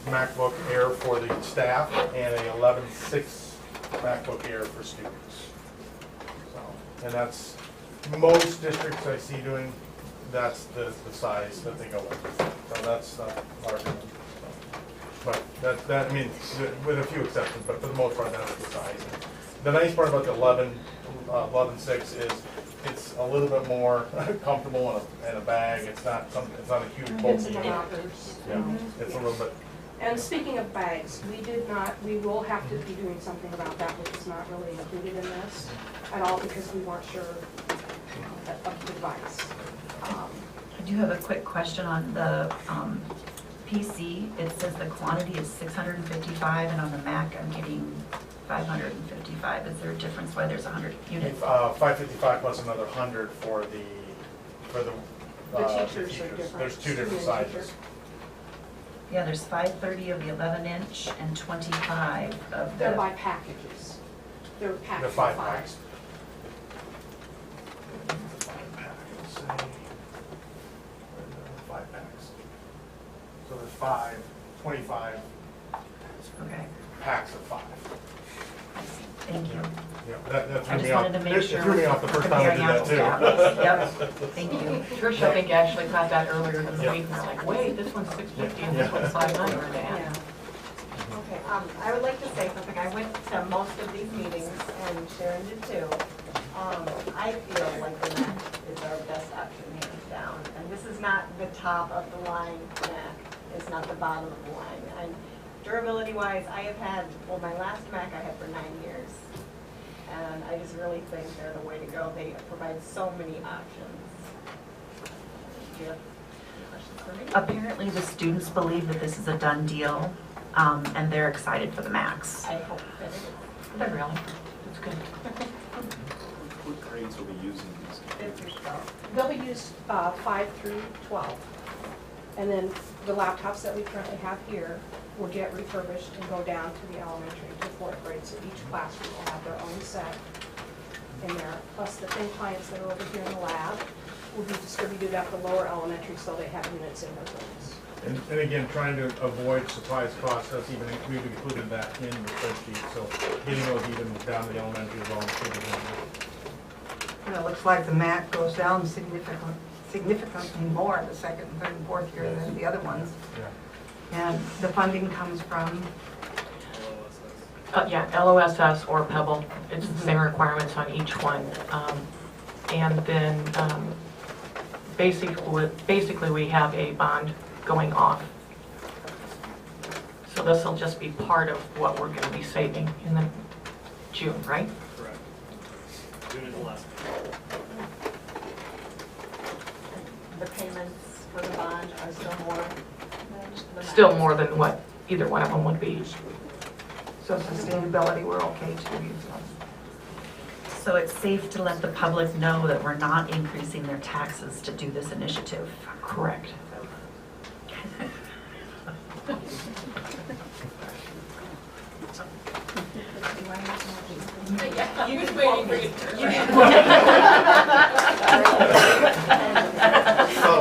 MacBook Air for the staff and a 11.6 MacBook Air for students. So, and that's, most districts I see doing, that's the size that they go with. So that's larger. But that, I mean, with a few exceptions, but for the most part, that's the size. The nice part about the 11.6 is it's a little bit more comfortable in a bag. It's not a huge bulky unit. Yeah, it's a little bit. And speaking of bags, we will have to be doing something about that, which is not really included in this at all, because we weren't sure of the device. I do have a quick question on the PC. It says the quantity is 655, and on the Mac, I'm getting 555. Is there a difference why there's 100 units? 555 plus another 100 for the teachers are different. There's 2 different sizes. Yeah, there's 530 of the 11-inch and 25 of the... They're by packages. They're packed They're in 5 5. packs. 5 packs. So there's 25 Okay, packs of 5. I see. Thank you. Yeah, that I threw me just off. wanted to make It sure. threw me off the first time I did that too. Yep, thank you. Trish, I think, actually caught that earlier in the Yeah. week, and we're like, wait, this one's $650 and this one's $500. Yeah. Okay, I would like to say something. I went to most of these meetings, and Sharon did too. I feel like the Mac is our best option hands down. And this is not the top of the line Mac. It's not the bottom of the line. And durability-wise, I have had, well, my last Mac I had for 9 years. And I just really think they're the way to go. They provide so many options. Do you have any questions? for me. Apparently, the students believe that this is a done deal, and they're excited for the max. I hope that it is. But really, it's good. What grades will be using these computers? They'll be used 5 through 12. And then the laptops that we currently have here will get refurbished and go down to the elementary to 4th grade. So each classroom will have their own set in there. Plus the thin clients that are over here in the lab will be distributed at the lower elementary so they have units in their rooms. And again, trying to avoid supplies costs, we've included that in the spreadsheet, so getting those even down to the elementary is all included in there. And it looks like the MAC goes down significantly more in the second, third, and fourth year than the other ones. Yeah. And the funding comes from, Yeah, LOSS or Pebble, it's the same requirements on each one. And then basically we have a bond going off. So this will just be part of what we're going to be saving in the June, right? Correct. June is the last. The payments for the bond are still more than the Still max. more than what either one of them would be. so sustainability, we're okay to use them. So it's safe to let the public know that we're not increasing their taxes to do this initiative. Correct. You was waiting for your turn.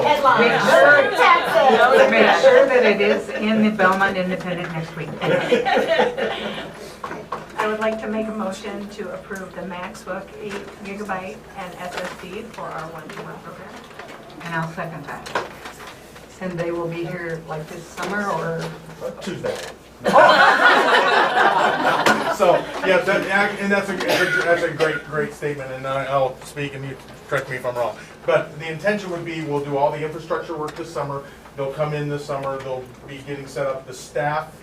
Headline. Make sure- Taxes. Make sure that it is in the Belmont Independent next week. I would like to make a motion to approve the MaxBook 8 GB and SSD for our 1-to-1 program. And I'll second that. And they will be here like this summer or? Tuesday. So, yeah, that's a great statement, and I'll speak, and you correct me if I'm wrong. But the intention would be, we'll do all the infrastructure work this summer, they'll come in this summer, they'll be getting set up, the staff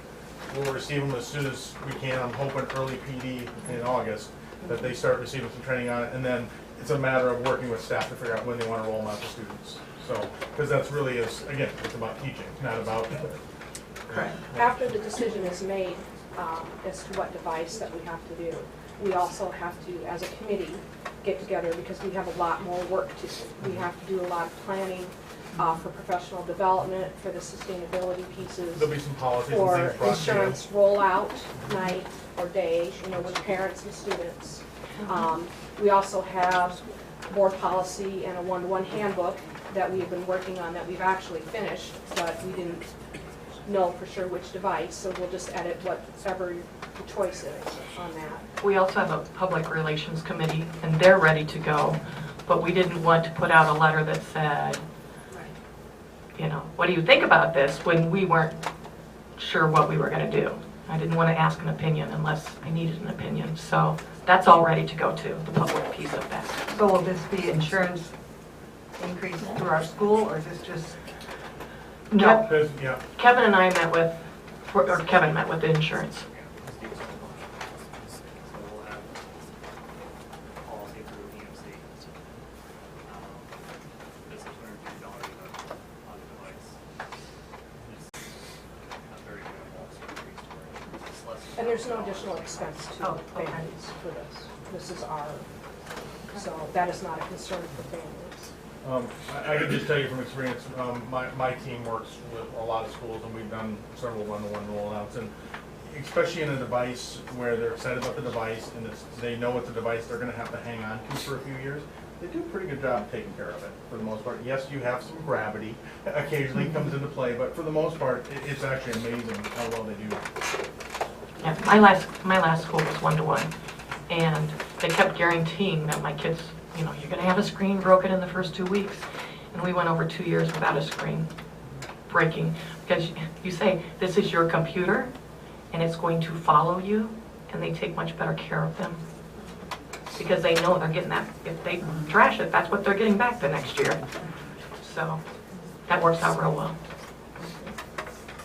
will receive them as soon as we can. I'm hoping early PD in August, that they start receiving some training on it, and then it's a matter of working with staff to figure out when they want to roll them out to students. So, because that's really again, it's about teaching, not about. Correct. After the decision is made as to what device that we have to do, we also have to, as a committee, get together because we have a lot more work to do. We have to do a lot of planning for professional development, for the sustainability pieces. There'll be some policies and For things brought to you. insurance rollout, night or day, with parents and students. We also have board policy and a 1-to-1 handbook that we've been working on that we've actually finished, but we didn't know for sure which device, so we'll just edit whatever the choice is on that. We also have a public relations committee, and they're ready to go, but we didn't want to put out a letter that said, what do you think about this, when we weren't sure what we were going to do. I didn't want to ask an opinion unless I needed an opinion, so that's all ready to go too, the public piece of that. So will this be insurance increase through our school, or is this just? No, Yeah. Kevin and I met with, Kevin met with the insurance. So we'll have policy through EMC. This is $150 on the device. It's not very minimal, so it's less than And there's no additional expense to Oh, okay. families for this. This is our, so that is not a concern for families. I can just tell you from experience, my team works with a lot of schools, and we've done several 1-to-1 rollouts, and especially in a device where they're excited about the device, and they know it's a device they're going to have to hang on to for a few years, they do a pretty good job taking care of it, for the most part. Yes, you have some gravity, occasionally comes into play, but for the most part, it's actually amazing how well they do. Yeah, my last school was 1-to-1, and they kept guaranteeing that my kids, you're going to have a screen broken in the first 2 weeks. And we went over 2 years without a screen breaking. Because you say, this is your computer, and it's going to follow you, and they take much better care of them. Because they know they're getting that. If they trash it, that's what they're getting back the next year. So that works out real well.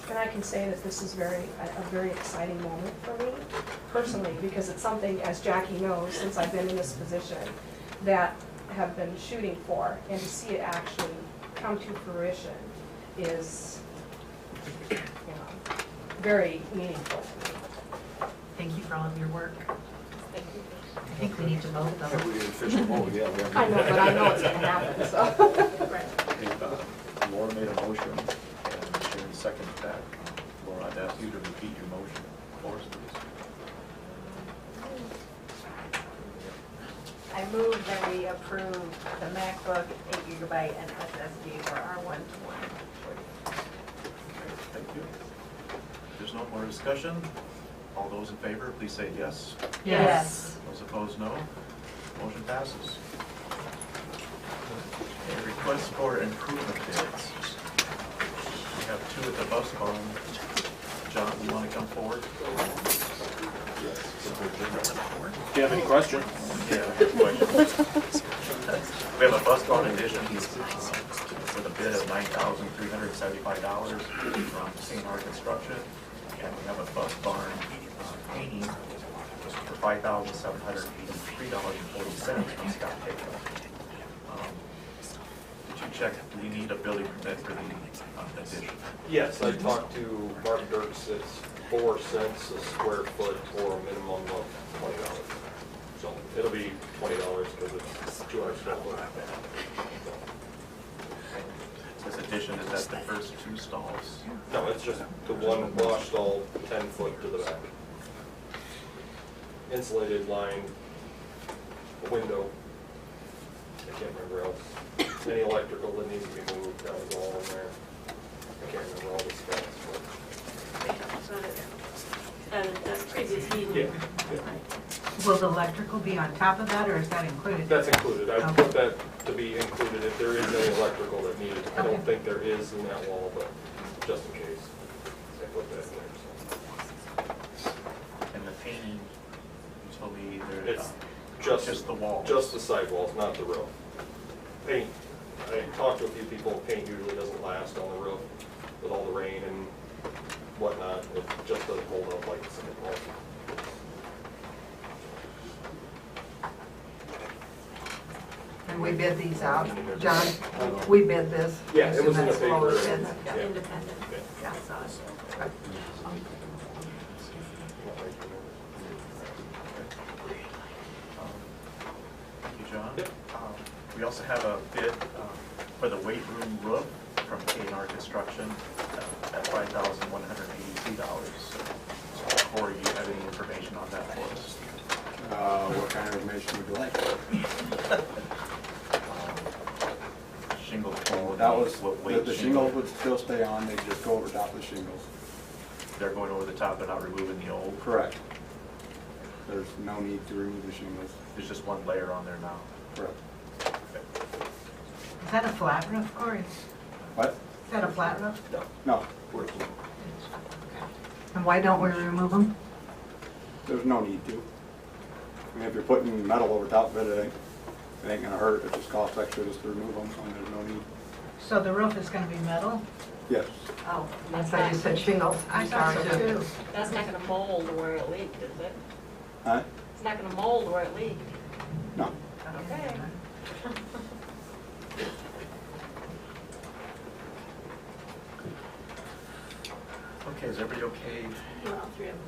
And I can say that this is a very exciting moment for me personally, because it's something, as Jackie knows, since I've been in this position, that have been shooting for, and to see it actually come to fruition is, you know, very meaningful to me. Thank you for all of your work. Thank you. I think we need to vote though. We did official vote, yeah. I know, but I know it's gonna happen, so. Laura made a motion, and Sharon seconded that. Laura, I'd ask you to repeat your motion for us, please. I move that we approve the MacBook 8GB and SSD for our one-to-one. Okay, thank you. If there's no more discussion, all those in favor, please say yes. Yes. Those opposed, no. Motion passes. A request for improvement bids. We have two at the bus barn. John, you want to come forward? Do you have any questions? Yeah, I have questions. We have a bus barn addition with a bid of $9,375 from C&R Construction. And we have a bus barn painting for $5,783.40 from Scott Hickman. Did you check, do you need a building permit for the addition? Yes, I talked to Mark Dirks, it's 4 cents a square foot or a minimum of $20. So it'll be $20 because it's 200 square foot. This addition, is that the first two stalls? No, it's just the one wash stall, 10 foot to the back. Insulated line, a window. I can't remember else. Any electrical that needs to be moved, that was all in there. I can't remember all the specs, The previous meeting. Yeah. Will the electrical be on top of that, or is that included? That's included. I Okay. put that to be included if there is any electrical that needed. I don't think there is in that wall, but just in case, I put that in there. And the painting, you told me So. there's It's just the wall. Just the sidewalls, not the roof. Paint, I talked to a few people, paint usually doesn't last on the roof with all the rain and whatnot. It just doesn't hold up like the cement wall. And we bid these out. John, we bid this. Yeah, it was in the That's all paper. it is. Yeah. Independent. Yeah, so it's- Thank you, John. We also have a bid for the weight room roof from K&R Construction at $5,183. Corey, do you have any information on that for us? What kind of information would you like? Shingle. That was, what weight the shingles would still stay on, they just go over top of the shingles. They're going over the top, they're not removing the old? Correct. There's no need to remove the shingles. There's just one layer on there now? Correct. Is that a flat roof, Corey? What? Is that a flat roof? No, And why don't we remove them? there's no need to. I mean, if you're putting metal over top of it, it ain't gonna hurt, it just costs extra just to remove them, and there's no need. So the roof is gonna be metal? Yes. Oh, I thought you said shingles. I thought so too. That's not gonna mold where it leaked, is it? Huh? It's not gonna mold where it leaked. No. Okay. Okay, is everybody okay? Do all three of them,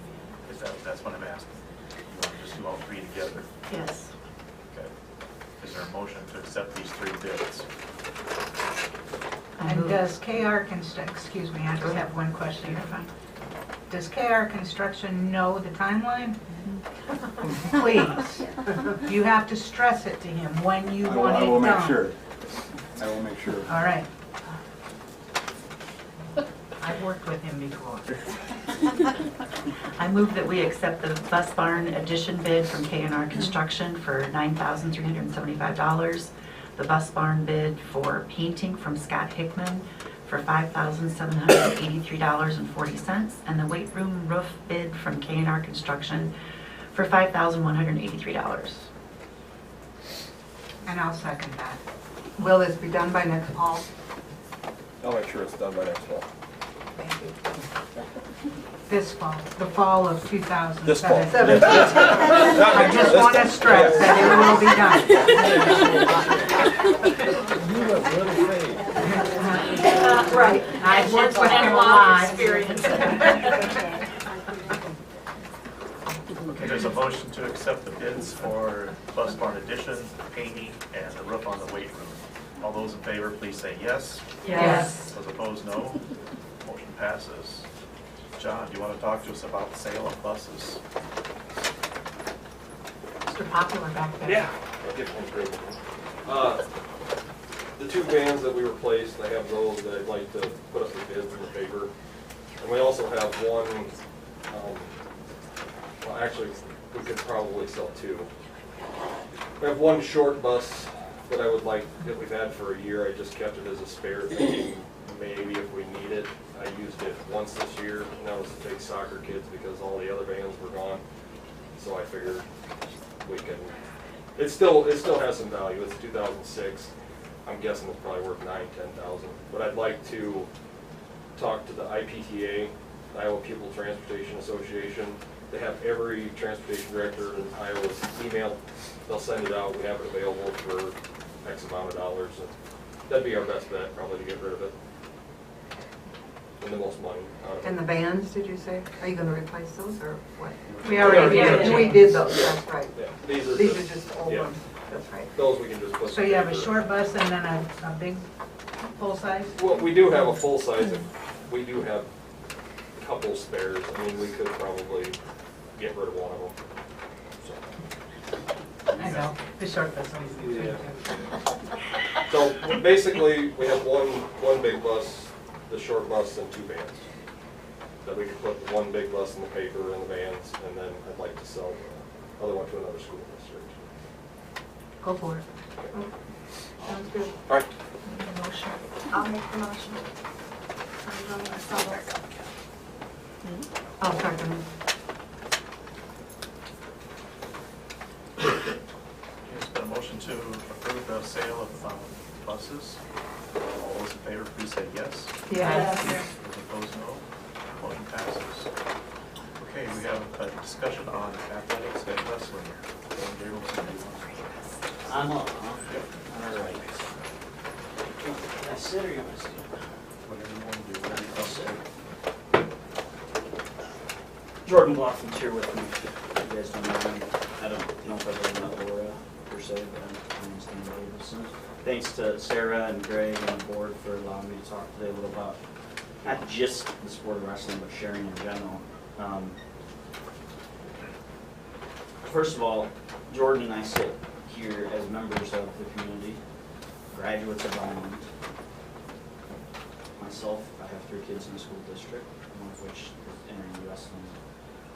Is that's what I'm asking? You want to just do all three together? Yes. Okay. Is there a motion to accept these three bids? And does KR excuse me, I just have one question. Does KR Construction know the timeline? Please. You have to stress it to him when you want it done. I will make sure. I will make sure. All right. I've worked with him before. I move that we accept the bus barn addition bid from K&R Construction for $9,375. The bus barn bid for painting from Scott Hickman for $5,783.40. And the weight room roof bid from K&R Construction for $5,183. And I'll second that. Will this be done by next fall? I'll make sure it's done by next fall. Thank you. This fall, the fall of 2017. This fall. I just want to stress that it will be done. Right. I've worked with him a lot. Experience. Okay, there's a motion to accept the bids for bus barn addition, painting, and the roof on the weight room. All those in favor, please say yes. Yes. Those opposed, no. Motion passes. John, do you want to talk to us about the sale of buses? Mr. Popular back there. Yeah. I'll get one straight. The two vans that we replaced, I have those that I'd like to put up for bids in the paper. And we also have one, well, actually, we could probably sell two. We have one short bus that I would like, that we've had for a year. I just kept it as a spare, thinking maybe if we need it. I used it once this year, and that was to take soccer kids because all the other vans were gone. So I figured we can, it still has some value. It's 2006. I'm guessing it's probably worth $9,000-10,000. But I'd like to talk to the IPTA, Iowa Pupil Transportation Association. They have every transportation director in Iowa's email. They'll send it out. We have it available for X amount of dollars. And that'd be our best bet, probably, to get rid of it. And the most money out of it. And the bands, did you say? Are you gonna replace those or what? We already did. We did those, that's right. Yeah, These are just old yeah. ones, that's right. Those we can just put. So you have a short bus and then a big, full size? Well, we do have a full size. We do have a couple spares. I mean, we could probably get rid of one of them. I know, the short bus. Yeah. So basically, we have one big bus, the short bus, and two vans. That we could put one big bus in the paper and the vans, and then I'd like to sell the other one to another school district. Go for it. Sounds good. All right. Motion. I'll make the motion. I'm going to sell it. I'll second. There's been a motion to approve the sale of buses. All those in favor, please say yes. Yes. Those opposed, no. Motion passes. Okay, we have a discussion on athletics and wrestling. I'm up, huh? All right. Can I sit or you want me to stand? Whatever you want to do. I'll sit. Jordan Bloffin's here with me. You guys don't know him. I don't know if I've ever met Laura per se, but I'm Stan Davidson. Thanks to Sarah and Greg and the board for allowing me to talk today a little about not just the sport of wrestling, but sharing in general. First of all, Jordan and I sit here as members of the community, graduates of Belmont. Myself, I have 3 kids in the school district, one of which is entering the wrestling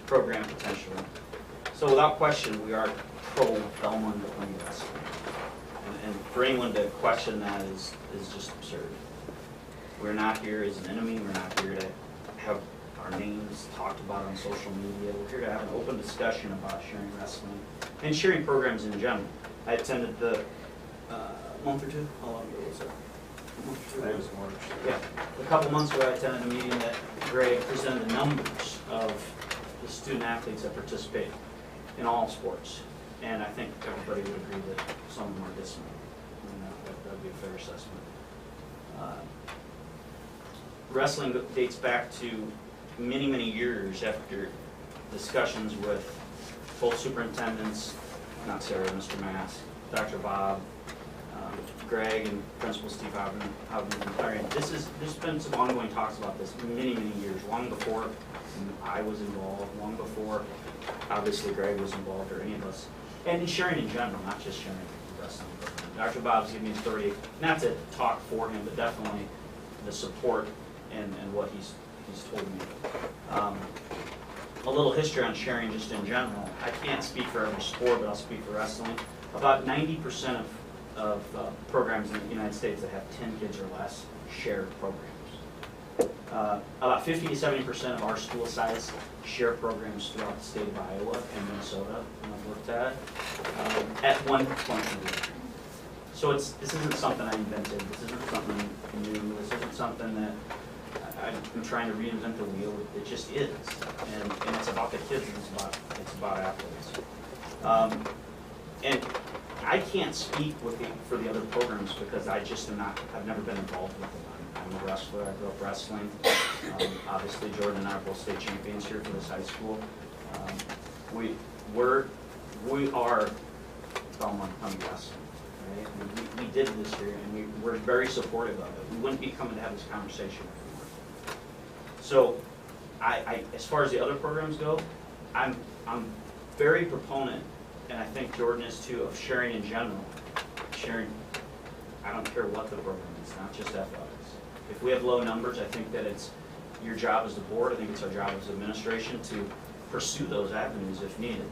program potentially. So without question, we are pro-Belmont wrestling. And for anyone to question that is just absurd. We're not here as an enemy. We're not here to have our names talked about on social media. We're here to have an open discussion about sharing wrestling and sharing programs in general. I attended the month or two. How long ago was it? A month or 2 It was March. Yeah, a couple months ago I attended a meeting that Greg presented the numbers of the student athletes that participate in all sports. And I think everybody would agree that some of them are dissimilar. I mean, that would be a fair assessment. Wrestling dates back to many, many years after discussions with both superintendents, not Sarah, Mr. Mass, Dr. Bob, Greg, and Principal Steve Howden. There's been some ongoing talks about this many, many years, long before I was involved, long before obviously Greg was involved or any of us. And in sharing in general, not just sharing wrestling. Dr. Bob's given me authority, not to talk for him, but definitely the support and what he's told me. A little history on sharing just in general. I can't speak for every sport, but I'll speak for wrestling. About 90% of programs in the United States that have 10 kids or less share programs. About 50 to 70% of our school size share programs throughout the state of Iowa and Minnesota, and I've looked at one point in the year. So this isn't something I invented. This isn't something new. This isn't something that I'm trying to reinvent the wheel. It just is, and it's about the kids. And it's about athletes. And I can't speak for the other programs because I just am not. I've never been involved with them. I'm a wrestler, I grew up wrestling. Obviously, Jordan and I are both state champions here for this high school. We are Belmont County Wrestling, right? We did this here, and we're very supportive of it. We wouldn't be coming to have this conversation if we weren't. So, as far as the other programs go, I'm very proponent, and I think Jordan is too, of sharing in general. Sharing, I don't care what the program is, not just athletics. If we have low numbers, I think that it's your job as the board, I think it's our job as administration to pursue those avenues if needed.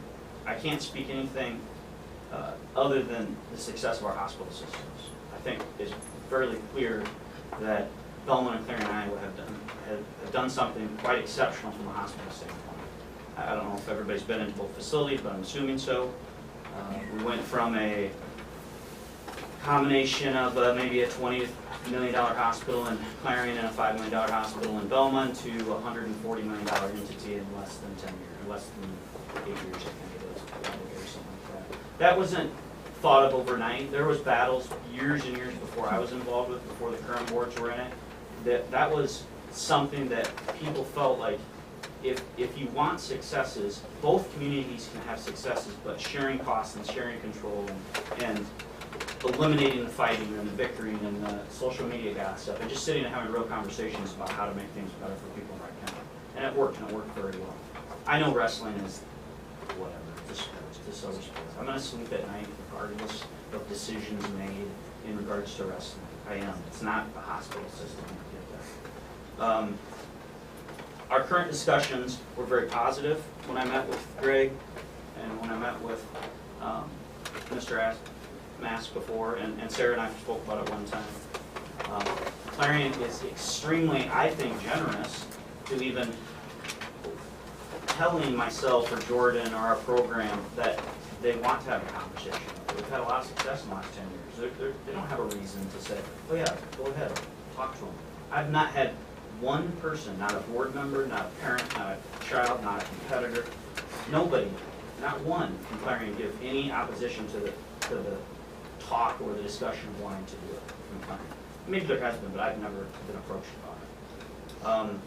I can't speak anything other than the success of our hospital systems. I think it's fairly clear that Belmont and Clarion, Iowa have done something quite exceptional from a hospital standpoint. I don't know if everybody's been into both facilities, but I'm assuming so. We went from a combination of maybe a $20 million hospital in Clarion and a $5 million hospital in Belmont to a $140 million entity in less than 10 years, less than 8 years, I think it is, or something like that. That wasn't thought of overnight. There was battles years and years before I was involved with, before the current boards were in it. That was something that people felt like if you want successes, both communities can have successes, but sharing costs and sharing control and eliminating the fighting and the bickering and the social media gossip and just sitting and having real conversations about how to make things better for people in Wright County. And it worked, and it worked very well. I know wrestling is whatever, it's just other sports. I'm going to sleep at night regardless of decisions made in regards to wrestling. I am. It's not the hospital system. I get that. Our current discussions were very positive. When I met with Greg and when I met with Mr. Mask before, and Sarah and I spoke about it one time. Clarion is extremely, I think, generous to even telling myself or Jordan or our program that they want to have a conversation. We've had a lot of success in the last 10 years. They don't have a reason to say, oh yeah, go ahead, talk to them. I've not had one person, not a board member, not a parent, not a child, not a competitor, nobody, not one can Clarion give any opposition to the talk or the discussion of wanting to do it from Clarion. Maybe there has been, but I've never been approached about it.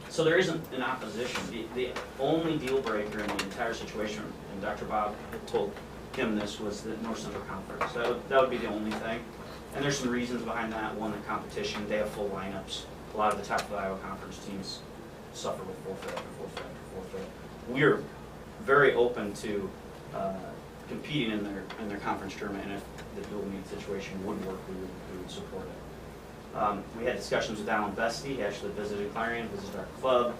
So there isn't an opposition. The only deal breaker in the entire situation, and Dr. Bob had told him this, was the North Central Conference. That would be the only thing. And there's some reasons behind that. One, the competition, they have full lineups. A lot of the top of the Iowa Conference teams suffer with forfeit after forfeit after forfeit. We're very open to competing in their conference tournament, and if the dual meet situation would work, we would support it. We had discussions with Alan Bestie. He actually visited Clarion, visited our club.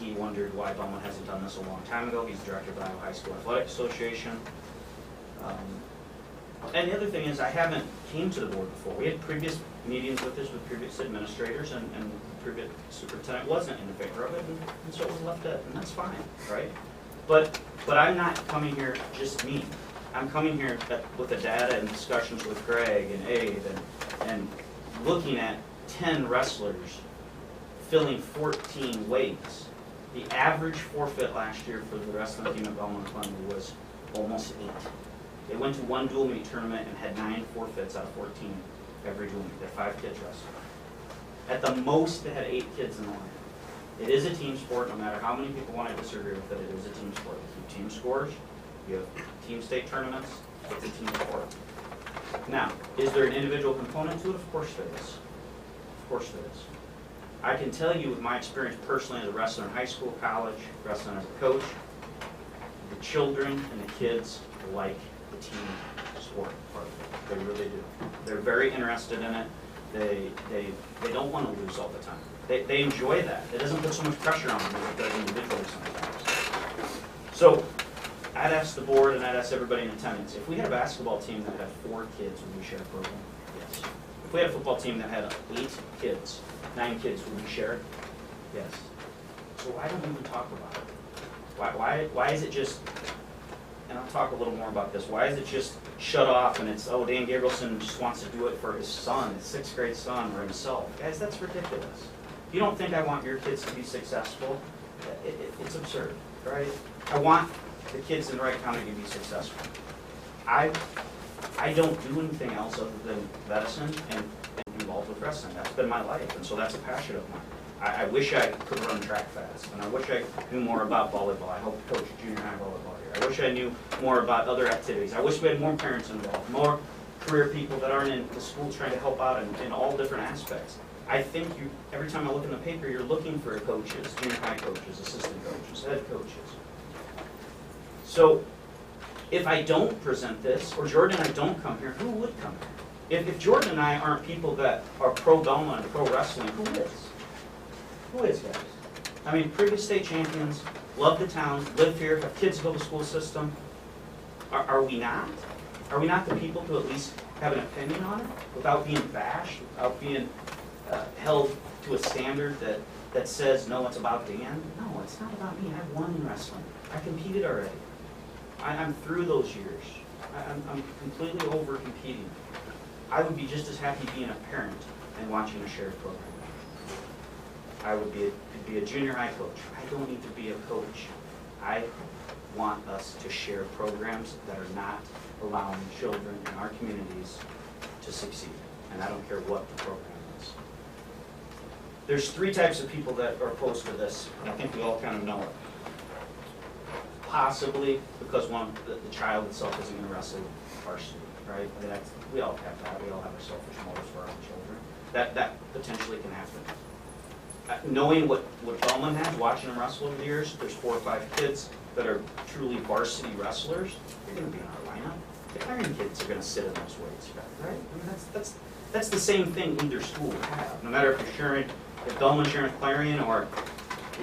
He wondered why Belmont hasn't done this a long time ago. He's director of the Iowa High School Athletic Association. And the other thing is, I haven't came to the board before. We had previous meetings with this with previous administrators, and the previous superintendent wasn't in favor of it, and so it was left at, and that's fine, right? But I'm not coming here just me. I'm coming here with the data and discussions with Greg and Abe and looking at 10 wrestlers filling 14 weights. The average forfeit last year for the wrestling team at Belmont Columbia was almost 8. They went to one dual meet tournament and had 9 forfeits out of 14 every dual meet. They had 5 kids wrestling. At the most, they had 8 kids in the line. It is a team sport, no matter how many people want to disagree with it, it is a team sport. You keep team scores, you have team state tournaments, it's a team sport. Now, is there an individual component to it? Of course there is. Of course there is. I can tell you with my experience personally as a wrestler in high school, college, wrestling as a coach, the children and the kids like the team sport part of it. They really do. They're very interested in it. They don't want to lose all the time. They enjoy that. It doesn't put so much pressure on them as it does individually sometimes. So I'd ask the board and I'd ask everybody in attendance, if we had a basketball team that had 4 kids, would we share a program? Yes. If we had a football team that had 8 kids, 9 kids, would we share it? Yes. So why don't we even talk about it? Why is it just, and I'll talk a little more about this, why is it just shut off and it's, oh, Dan Gabrielson just wants to do it for his son, his 6th grade son, or himself? Guys, that's ridiculous. If you don't think I want your kids to be successful, it's absurd, right? I want the kids in Wright County to be successful. I don't do anything else other than medicine and do all involved with wrestling. That's been my life, and so that's a passion of mine. I wish I could run track fast, and I wish I knew more about volleyball. I hope to coach junior high volleyball here. I wish I knew more about other activities. I wish we had more parents involved, more career people that aren't in the school trying to help out in all different aspects. I think every time I look in the paper, you're looking for coaches, junior high coaches, assistant coaches, head coaches. So if I don't present this, or Jordan and I don't come here, who would come here? If Jordan and I aren't people that are pro-Belmont and pro-wrestling, who is? Who is, guys? I mean, previous state champions, love the town, live here, have kids go to the school system. Are we not? Are we not the people to at least have an opinion on it without being bashed, without being held to a standard that says, no, it's about Dan? No, it's not about me. I've won in wrestling. I competed already. I'm through those years. I'm completely over competing. I would be just as happy being a parent and watching a shared program. I would be a junior high coach. I don't need to be a coach. I want us to share programs that are not allowing children in our communities to succeed. And I don't care what the program is. There's 3 types of people that are opposed to this, and I think we all kind of know it. Possibly because the child itself isn't going to wrestle varsity, right? I mean, we all have that. We all have our selfish motives for our own children. That potentially can happen. Knowing what Bellman has, watching them wrestle over the years, there's 4 or 5 kids that are truly varsity wrestlers. They're going to be in our lineup. The Clarion kids are going to sit in those weights, right? I mean, that's the same thing either school would have. No matter if Bellman's sharing with Clarion, or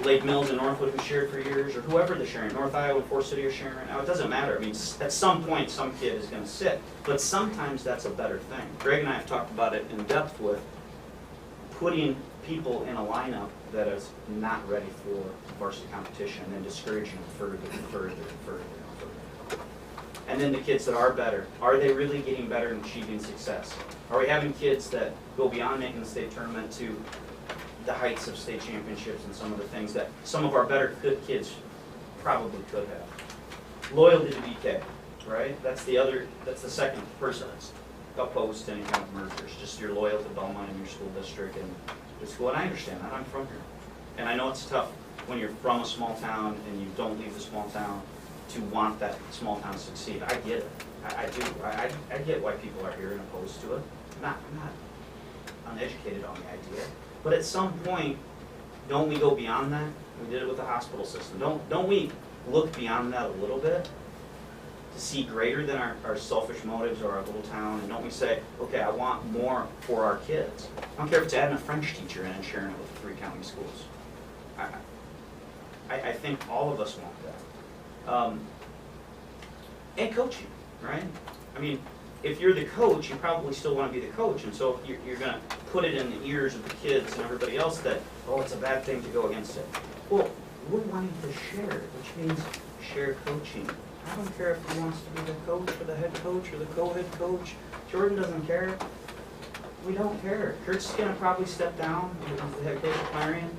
Lake Mills and Northwood who shared for years, or whoever they're sharing, North Iowa and Forest City are sharing right now. It doesn't matter. I mean, at some point, some kid is going to sit. But sometimes that's a better thing. Greg and I have talked about it in depth with putting people in a lineup that is not ready for varsity competition and discouraging them further and further and further and further. And then the kids that are better, are they really getting better and achieving success? Are we having kids that go beyond making the state tournament to the heights of state championships and some of the things that some of our better good kids probably could have? Loyalty to BK, right? That's the second person that's opposed to any kind of mergers. Just you're loyal to Belmont and your school district and the school. And I understand that. I'm from here. And I know it's tough when you're from a small town and you don't leave the small town to want that small town to succeed. I get it. I do. I get why people are here and opposed to it. I'm not uneducated on the idea. But at some point, don't we go beyond that? We did it with the hospital system. Don't we look beyond that a little bit to see greater than our selfish motives or our little town? And don't we say, okay, I want more for our kids? I don't care if it's adding a French teacher in and sharing it with 3 county schools. I think all of us want that. And coaching, right? I mean, if you're the coach, you probably still want to be the coach, and so you're going to put it in the ears of the kids and everybody else that, oh, it's a bad thing to go against it. Well, we're wanting to share, which means share coaching. I don't care if he wants to be the coach or the head coach or the co-head coach. Jordan doesn't care. We don't care. Kurt's going to probably step down as the head coach of Clarion.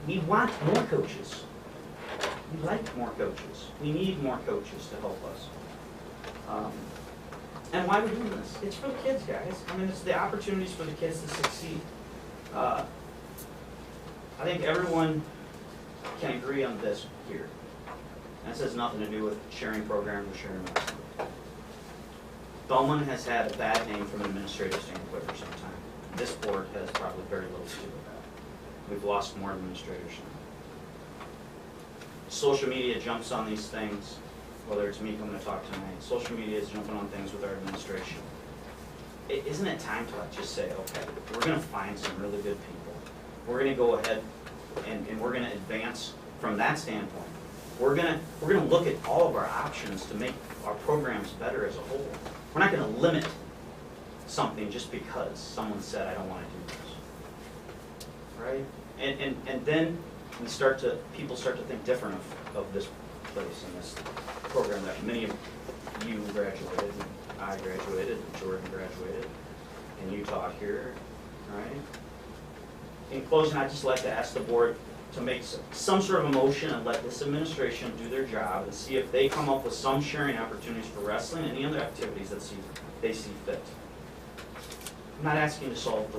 We want more coaches. We like more coaches. We need more coaches to help us. And why are we doing this? It's for the kids, guys. I mean, it's the opportunities for the kids to succeed. I think everyone can agree on this here. And this has nothing to do with sharing programs or sharing wrestling. Bellman has had a bad name from an administrative standpoint for some time. This board has probably very little to do with that. We've lost more administrators now. Social media jumps on these things, whether it's me coming to talk tonight. Social media is jumping on things with our administration. Isn't it time to just say, okay, we're going to find some really good people. We're going to go ahead and we're going to advance from that standpoint. We're going to look at all of our options to make our programs better as a whole. We're not going to limit something just because someone said, I don't want to do this. Right? And then people start to think different of this place and this program that many of you graduated, and I graduated, and Jordan graduated, and you taught here, right? In closing, I'd just like to ask the board to make some sort of a motion and let this administration do their job and see if they come up with some sharing opportunities for wrestling and any other activities that they see fit. I'm not asking you to solve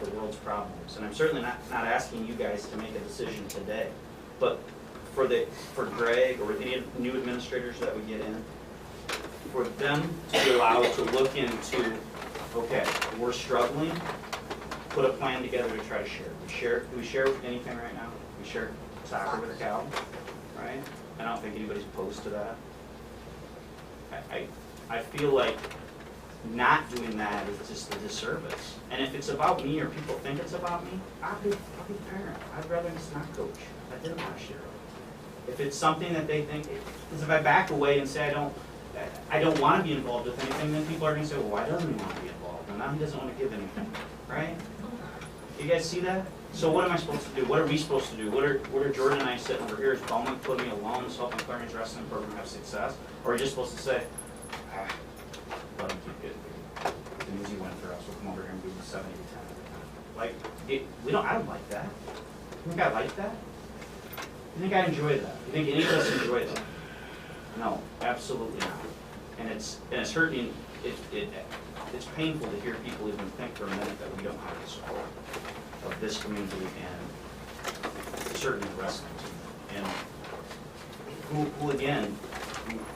the world's problems, and I'm certainly not asking you guys to make a decision today. But for Greg or the new administrators that we get in, for them to be allowed to look into, okay, we're struggling, put a plan together to try to share. Do we share anything right now? We share soccer with Cal, right? I don't think anybody's opposed to that. I feel like not doing that is just a disservice. And if it's about me or people think it's about me, I'll be the parent. I'd rather just not coach. I didn't last year. If it's something that they think, because if I back away and say I don't want to be involved with anything, then people are going to say, well, why doesn't he want to be involved? Well, now he doesn't want to give anything, right? You guys see that? So what am I supposed to do? What are we supposed to do? What are Jordan and I sitting over here? Is Bowman putting me alone so helping Clarence wrestling program have success? Or are you just supposed to say, let him keep it. It's an easy win for us. We'll come over here and do 70 to 10 at the time. Like, I don't like that. You think I like that? You think I enjoy that? You think any of us enjoy that? No, absolutely not. And it's hurting. It's painful to hear people even think for a minute that we don't have the support of this community and certainly the wrestling team. And who again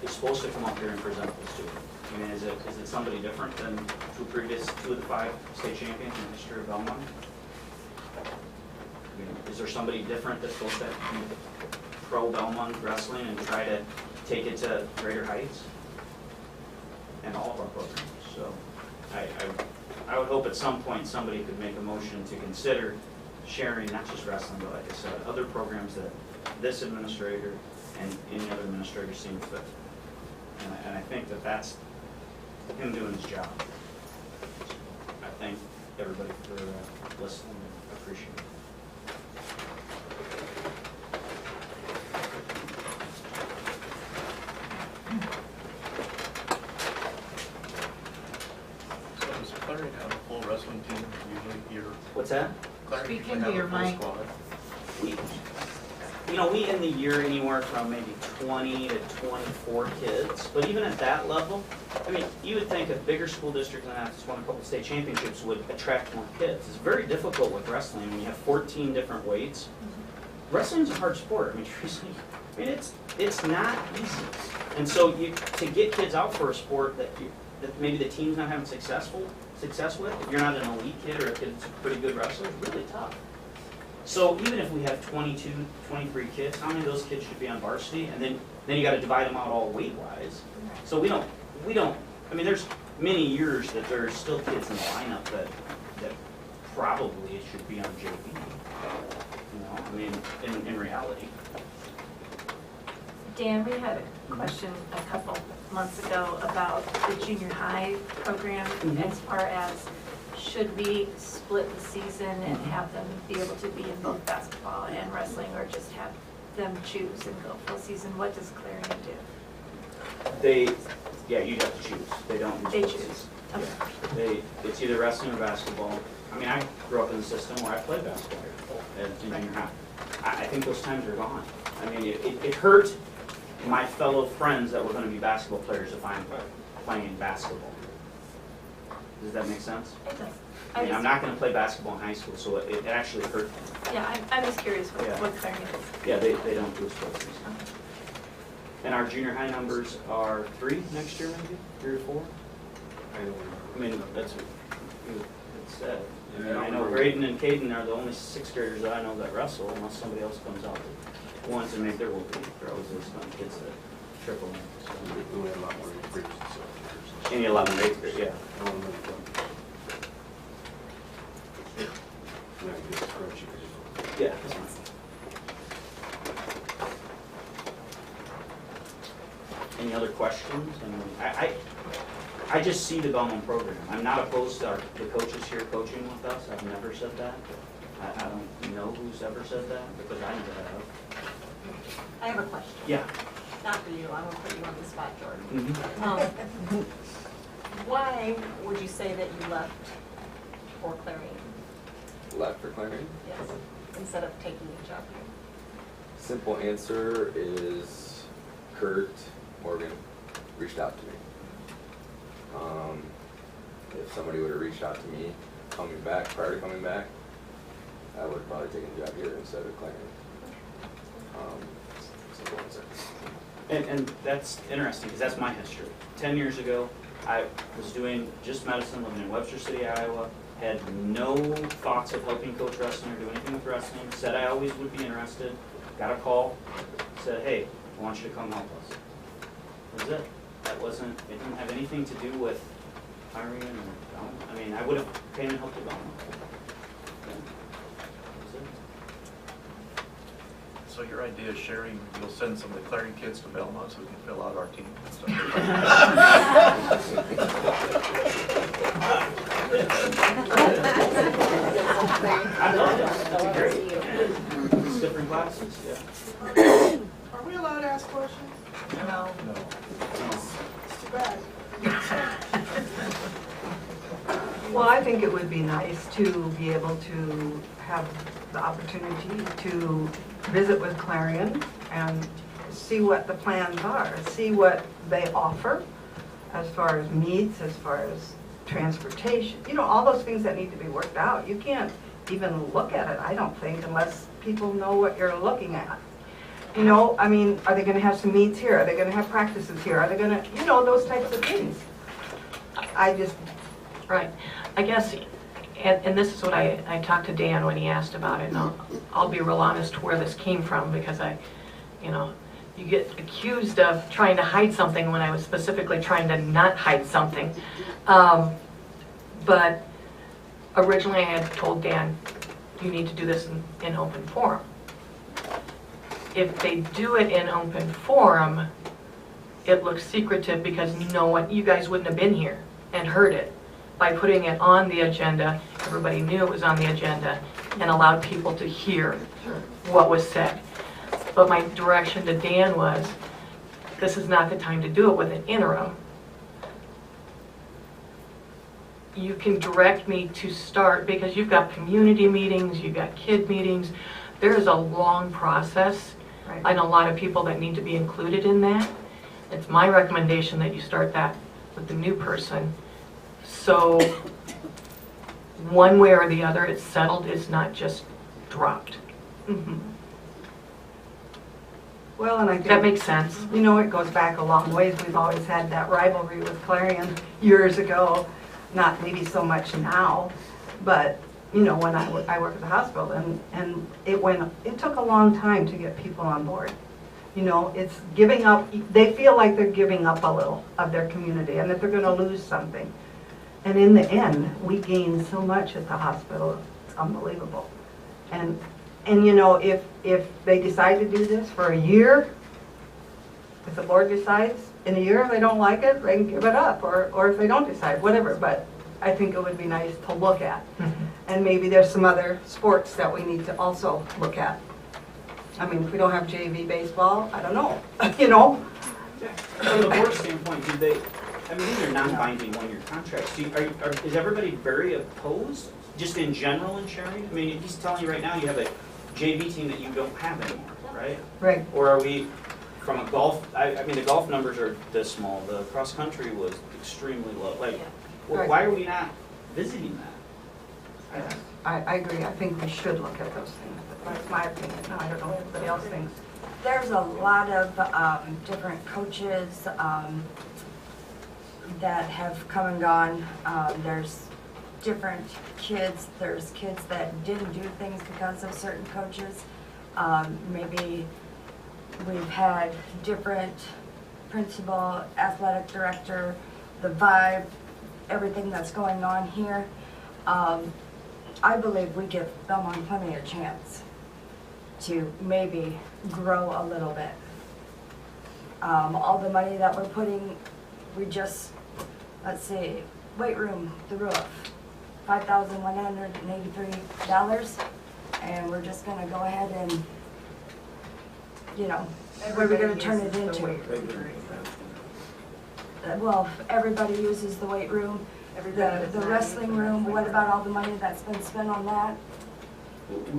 is supposed to come up here and present this to it? I mean, is it somebody different than two of the 5 state champions in the history of Belmont? I mean, is there somebody different that's supposed to be pro Belmont wrestling and try to take it to greater heights? And all of our programs. So I would hope at some point somebody could make a motion to consider sharing not just wrestling, but like I said, other programs that this administrator and any other administrator seem fit. And I think that's him doing his job. So I thank everybody for listening and appreciate it. So does Clarion have a full wrestling team usually here? What's that? Clarion Speak usually into have a your full mic. squad? We end the year anywhere from maybe 20 to 24 kids, but even at that level, I mean, you would think a bigger school district than that that's won a couple state championships would attract more kids. It's very difficult with wrestling when you have 14 different weights. Wrestling's a hard sport. I mean, it's not easy. And so to get kids out for a sport that maybe the team's not having success with, if you're not an elite kid or a kid that's a pretty good wrestler, it's really tough. So even if we have 22, 23 kids, how many of those kids should be on varsity? And then you got to divide them out all weight-wise. So we don't. I mean, there's many years that there's still kids in the lineup that probably should be on JV. I mean, in reality. Dan, we had a question a couple months ago about the junior high program as far as should we split the season and have them be able to be in both basketball and wrestling, or just have them choose and go full season? What does Clarion do? You have to choose. They don't. They choose. Okay. It's either wrestling or basketball. I mean, I grew up in a system where I played basketball at junior high. I think those times are gone. I mean, it hurt my fellow friends that were going to be basketball players if I'm playing basketball. Does that make sense? It does. I mean, I'm not going to play basketball in high school, so it actually hurt me. Yeah, I'm just curious what Clarion is. Yeah, they don't do a sports season. And our junior high numbers are 3 next year, maybe? 3 or 4? I mean, that's what it said. I mean, I know Braden and Caden are the only 6th graders that I know that wrestle, unless somebody else comes out that wants to make their will be. There are always those fun kids that triple in. So. We have a lot more graders than 7th graders. In the 11th, 8th grade, yeah. Yeah, that's fine. Any other questions? I just see the Belmont program. I'm not opposed to the coaches here coaching with us. I've never said that. I don't know who's ever said that, because I never have. I have a question. Yeah. Not for you, I won't put you on the spot, Jordan. Mm-hmm. Why would you say that you left for Clarion? Left for Clarion? Yes, instead of taking a job here? Simple answer is Kurt Morgan reached out to me. If somebody would have reached out to me, coming back, prior to coming back, I would have probably taken a job here instead of Clarion. Simple answer. And that's interesting, because that's my history. 10 years ago, I was doing just medicine, living in Webster City, Iowa, had no thoughts of helping coach wrestling or do anything with wrestling, said I always would be interested, got a call, said, hey, I want you to come help us. That was it. That wasn't, it didn't have anything to do with hiring or, I mean, I would have came and helped develop. So your idea is sharing, you'll send some of the Clarion kids to Belmont so we can fill out our team and stuff. I love that. That'd be great. It's different classes, yeah. Are we allowed to ask questions? No. It's too bad. Well, I think it would be nice to be able to have the opportunity to visit with Clarion and see what the plans are, see what they offer as far as meets, as far as transportation, you know, all those things that need to be worked out. You can't even look at it, I don't think, unless people know what you're looking at. You know, I mean, are they gonna have some meets here? Are they gonna have practices here? Are they gonna, you know, those types of things. I just, Right. I guess, and this is what I talked to Dan when he asked about it, and I'll be real honest where this came from, because you know, you get accused of trying to hide something when I was specifically trying to not hide something. But originally I had told Dan, you need to do this in open forum. If they do it in open forum, it looks secretive because you know what, you guys wouldn't have been here and heard it. By putting it on the agenda, everybody knew it was on the agenda and allowed people to hear what was said. But my direction to Dan was, this is not the time to do it with an interim. You can direct me to start, because you've got community meetings, you've got kid meetings. There is a long process and a lot of people that need to be included in that. It's my recommendation that you start that with the new person. So one way or the other, it's settled, it's not just dropped. well, and I think That makes sense. You know, it goes back a long ways. We've always had that rivalry with Clarion years ago. Not maybe so much now, but you know, when I work at the hospital, and it took a long time to get people on board. You know, it's giving up. They feel like they're giving up a little of their community, and that they're going to lose something. And in the end, we gain so much at the hospital. It's unbelievable. And you know, if they decide to do this for a year, if the board decides in a year they don't like it, they can give it up, or if they don't decide, whatever. But I think it would be nice to look at. And maybe there's some other sports that we need to also look at. I mean, if we don't have JV baseball, I don't know, you know? From the board standpoint, do they, I mean, these are non-binding one-year contracts. Is everybody very opposed, just in general, in sharing? I mean, he's telling you right now you have a JV team that you don't have anymore, right? Right. Or are we, from a golf, I mean, the golf numbers are this small. The cross-country was extremely low. Like, why are we not visiting that? I agree. I think we should look at those things. But that's my opinion. No, I don't know what everybody else thinks. There's a lot of different coaches that have come and gone. There's different kids. There's kids that didn't do things because of certain coaches. Maybe we've had different principal, athletic director, the vibe, everything that's going on here. I believe we give Belmont plenty of chance to maybe grow a little bit. All the money that we're putting, we just, let's see, weight room, the roof, $5,183, and we're just gonna go ahead and, you know, what are we gonna turn it into? Well, everybody uses the weight room, the wrestling room. What about all the money that's been spent on that?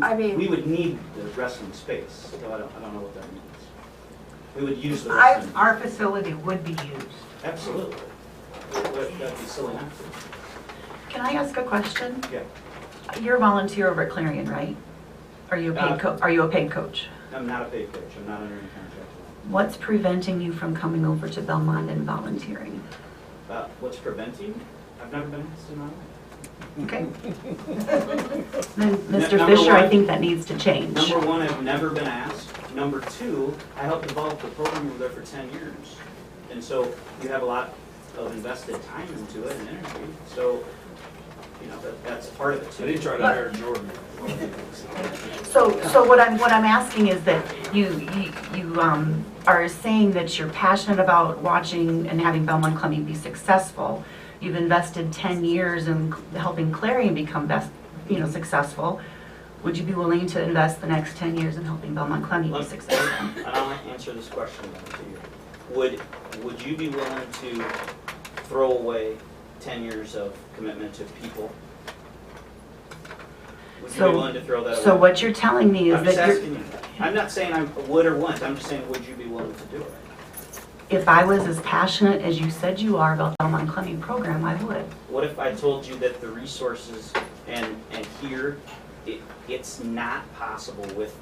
I mean, we would need the wrestling space, so I don't know what that means. We would use the wrestling. Our facility would be used. Absolutely. That'd be silly not to. Can I ask a question? Yeah. You're a volunteer over at Clarion, right? Are you a paid coach? I'm not a paid coach, I'm not under any contract. What's preventing you from coming over to Belmont and volunteering? What's preventing? I've never been asked in my life. Okay. Then, Mr. Number Fisher, I one- think that needs to change. Number one, I've never been asked. Number two, I helped develop the program over there for 10 years. And so you have a lot of invested time into it and energy. So, you know, that's part of it too. I didn't try to hire Jordan. So what I'm asking is that you are saying that you're passionate about watching and having Belmont Clemmy be successful. You've invested 10 years in helping Clarion become successful. Would you be willing to invest the next 10 years in helping Belmont Clemmy be successful? And I'll answer this question to you. Would you be willing to throw away 10 years of commitment to people? Would you be willing to throw that away? So what you're telling me is I'm just that asking you. I'm not saying I would or wouldn't. I'm just saying, would you be willing to do it? if I was as passionate as you said you are about the Belmont Clemmy program, I would. What if I told you that the resources and here, it's not possible with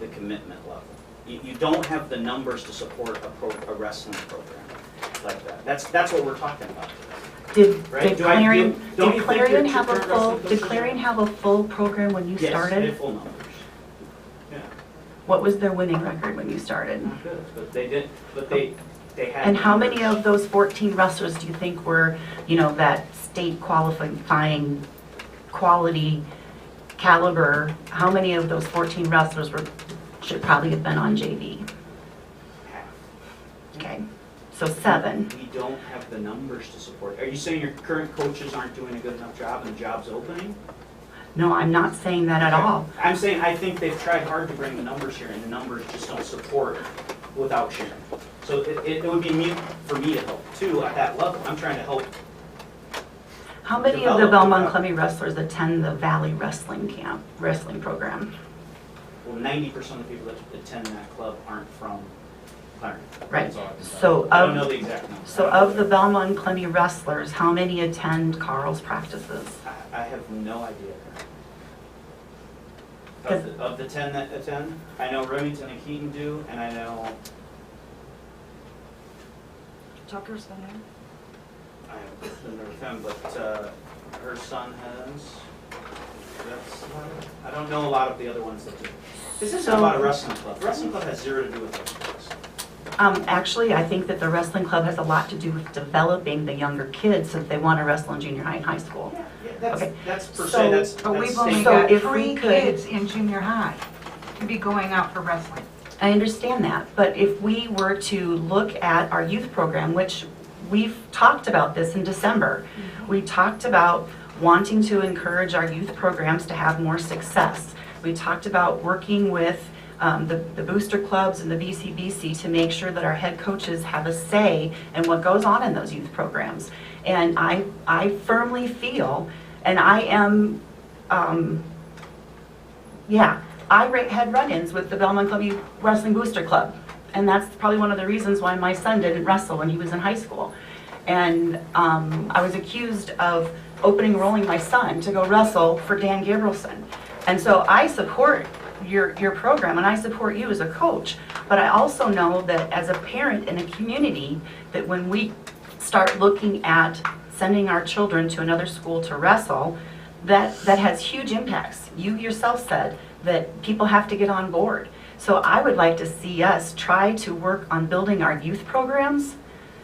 the commitment level? You don't have the numbers to support a wrestling program like that. That's what we're talking about today. Did Clarion have a full program when you started? Yes, they had full numbers. Yeah. What was their winning record when you started? Not good, but they did. But they had. And how many of those 14 wrestlers do you think were, that state qualifying quality caliber? How many of those 14 wrestlers should probably have been on JV? Half. Okay, so 7. We don't have the numbers to support. Are you saying your current coaches aren't doing a good enough job and the job's opening? No, I'm not saying that at all. I'm saying I think they've tried hard to bring the numbers here, and the numbers just don't support without sharing. So it would be mute for me to help too at that level. I'm trying to help. How many of the Belmont Clemmy wrestlers attend the Valley Wrestling program? Well, 90% of the people that attend that club aren't from Clarendon. Right. So I don't know the exact number. So of the Belmont Clemmy wrestlers, how many attend Carl's practices? I have no idea. Of the 10 that attend, I know Remington and Keaton do, and I know Tucker's been there. I haven't been there with him, but her son has. I don't know a lot of the other ones that do. This isn't about a wrestling club. Wrestling club has zero to do with this. Actually, I think that the wrestling club has a lot to do with developing the younger kids so that they want to wrestle in junior high and high school. That's per se, that's. But we've that's only state- got if 3 we could- kids in junior high to be going out for wrestling. I understand that, but if we were to look at our youth program, which we've talked about this in December, we talked about wanting to encourage our youth programs to have more success. We talked about working with the booster clubs and the BCBC to make sure that our head coaches have a say in what goes on in those youth programs. And I firmly feel, and I am, I had run-ins with the Belmont Clemmy Wrestling Booster Club. And that's probably one of the reasons why my son didn't wrestle when he was in high school. And I was accused of opening enrolling my son to go wrestle for Dan Gabrielson. And so I support your program, and I support you as a coach. But I also know that as a parent in a community, that when we start looking at sending our children to another school to wrestle, that has huge impacts. You yourself said that people have to get on board. So I would like to see us try to work on building our youth programs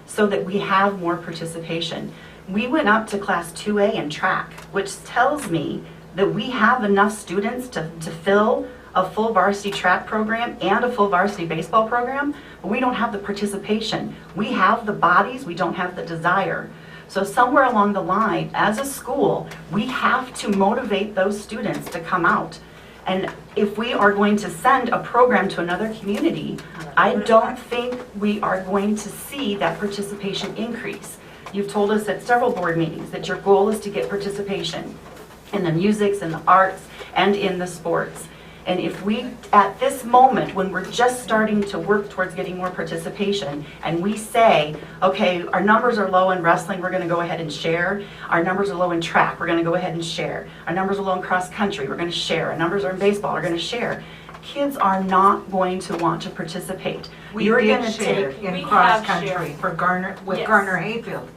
so that we have more participation. We went up to Class 2A in track, which tells me that we have enough students to fill a full varsity track program and a full varsity baseball program, but we don't have the participation. We have the bodies, we don't have the desire. So somewhere along the line, as a school, we have to motivate those students to come out. And if we are going to send a program to another community, I don't think we are going to see that participation increase. You've told us at several board meetings that your goal is to get participation in the musics and the arts and in the sports. And if we, at this moment, when we're just starting to work towards getting more participation, and we say, okay, our numbers are low in wrestling, we're gonna go ahead and share. Our numbers are low in track, we're gonna go ahead and share. Our numbers are low in cross country, we're gonna share. Our numbers are in baseball, we're gonna share. Kids are not going to want to participate. We You're did gonna share take, in We cross have country shared. for Garner, with Yes. Garner Hayfield.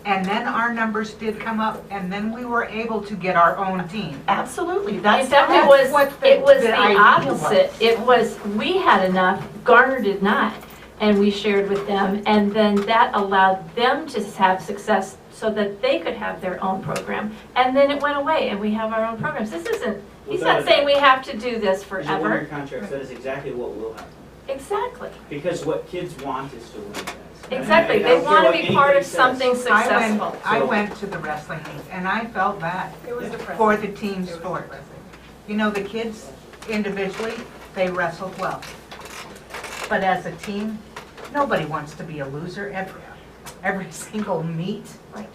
And then our numbers did come up, and then we were able to get our own team. absolutely, In that's fact, fine. it was the idea opposite. It was, we had enough, Garner did not, and we shared with them, and then that allowed them to have success so that they could have their own program. And then it went away, and we have our own programs. This isn't, he's not saying we have to do this There's a one-year forever. contract, that is exactly what will happen. Exactly, Because what kids want is to win, guys. exactly. I They don't care want to what be part anybody of says. something successful. I went to the wrestling meet, and I felt bad It was depressing. for the team It was sport. depressing. You know, the kids individually, they wrestled well. But as a team, nobody wants to be a loser every single meet. Right.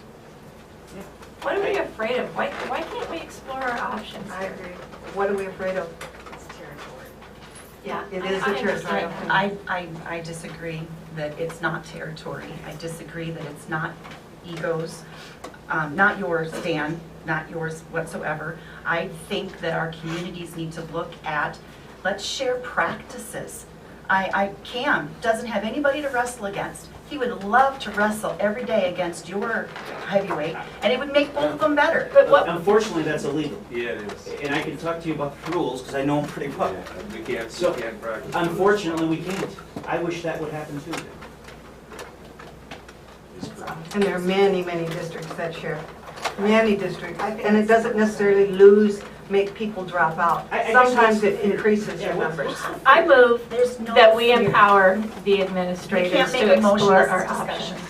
What are we afraid of? Why can't we explore our options? I agree. What are we afraid of? It's territory. Yeah. It is I a territory. understand. I disagree that it's not territory. I disagree that it's not egos, not yours, Dan, not yours whatsoever. I think that our communities need to look at, let's share practices. Cam doesn't have anybody to wrestle against. He would love to wrestle every day against your heavyweight, and it would make both of them better. But what, Unfortunately, that's illegal. Yeah, it is. And I can talk to you about the rules, because I know them pretty well. We can't practice. Unfortunately, we can't. I wish that would happen too. And there are many, many districts that share, many districts. And it doesn't necessarily make people drop out. I guess Sometimes what's- it increases your Yeah, what's- numbers. I move There's no that we fear. empower the We administrators can't make to a motion, explore it's our a discussion. options.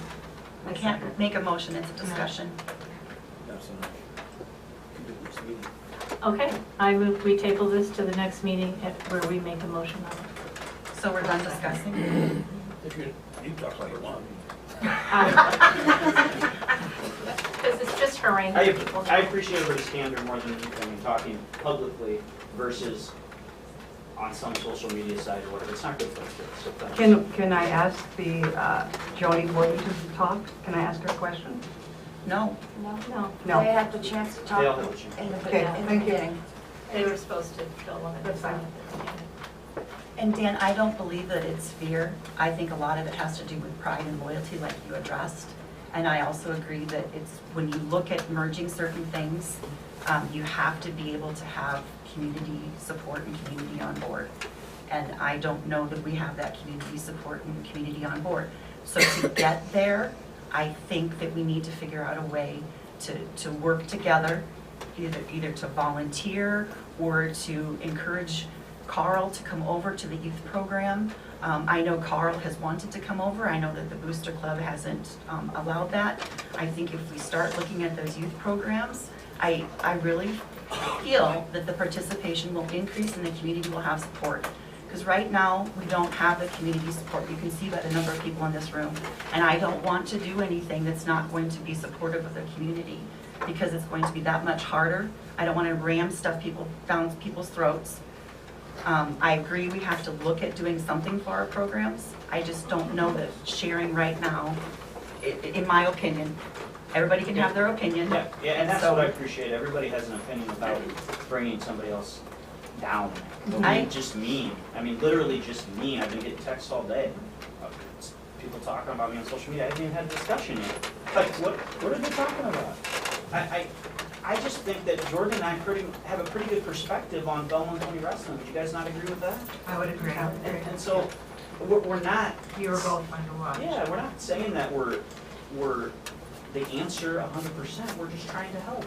We can't make a motion, it's a discussion. Absolutely. Can do this meeting. Okay, I move we table this to the next meeting where we make a motion on it. So we're done discussing? If you talk like you want. Because it's just haranguing people. I appreciate everybody's candor more than anything, talking publicly versus on some social media site or whatever. It's not good for us, so thank you. Can I ask the Joni Boyd to talk? Can I ask her a question? No. No, No. They have the chance to They all talk have a chance. in the Okay, in the thank you. beginning. they were supposed to fill one at a That's fine. time. And Dan, I don't believe that it's fear. I think a lot of it has to do with pride and loyalty like you addressed. And I also agree that it's, when you look at merging certain things, you have to be able to have community support and community on board. And I don't know that we have that community support and community on board. So to get there, I think that we need to figure out a way to work together, either to volunteer or to encourage Carl to come over to the youth program. I know Carl has wanted to come over. I know that the Booster Club hasn't allowed that. I think if we start looking at those youth programs, I really feel that the participation will increase and the community will have support. Because right now, we don't have the community support. You can see by the number of people in this room. And I don't want to do anything that's not going to be supportive of the community because it's going to be that much harder. I don't want to ram stuff down people's throats. I agree we have to look at doing something for our programs. I just don't know that sharing right now, in my opinion, everybody can have their opinion. Yeah, and that's what I appreciate. Everybody has an opinion without bringing somebody else down. Just mean. I mean, literally just mean. I've been getting texts all day. People talking about me on social media. I haven't even had a discussion yet. Like, what are they talking about? I just think that Jordan and I have a pretty good perspective on Belmont County Wrestling. Would you guys not agree with that? I would agree. And so, we're not... You were both fun to watch. Yeah, we're not saying that we're the answer 100%. We're just trying to help.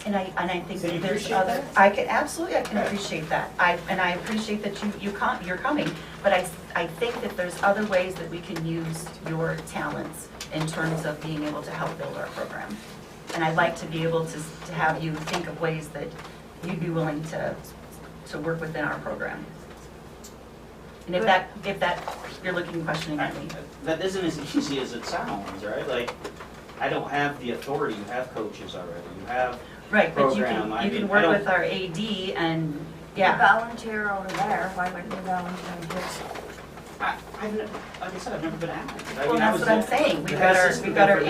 And I think Can you that there's appreciate other, that? I can appreciate that. I appreciate that you're coming, but I think that there's other ways that we can use your talents in terms of being able to help build our program. And I'd like to be able to have you think of ways that you'd be willing to work within our program. And if that you're looking questioning at me. That isn't as easy as it sounds, right? Like, I don't have the authority. You have coaches already. You have Right, but you program. can work with our AD and Yeah. volunteer over there, why wouldn't you volunteer in his? Like I said, I've never been asked. Well, that's what I'm saying. We've got our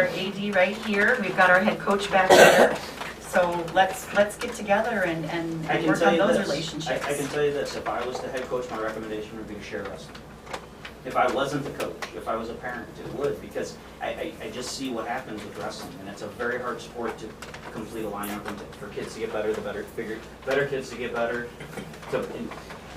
AD right here. We've got our head coach back here. So let's get together and I can work tell on you those this. relationships. I can tell you this, if I was the head coach, my recommendation would be to share wrestling. If I wasn't the coach, if I was a parent, it would, because I just see what happens with wrestling, and it's a very hard sport to complete a lineup, and for kids to get better, the better kids to get better, to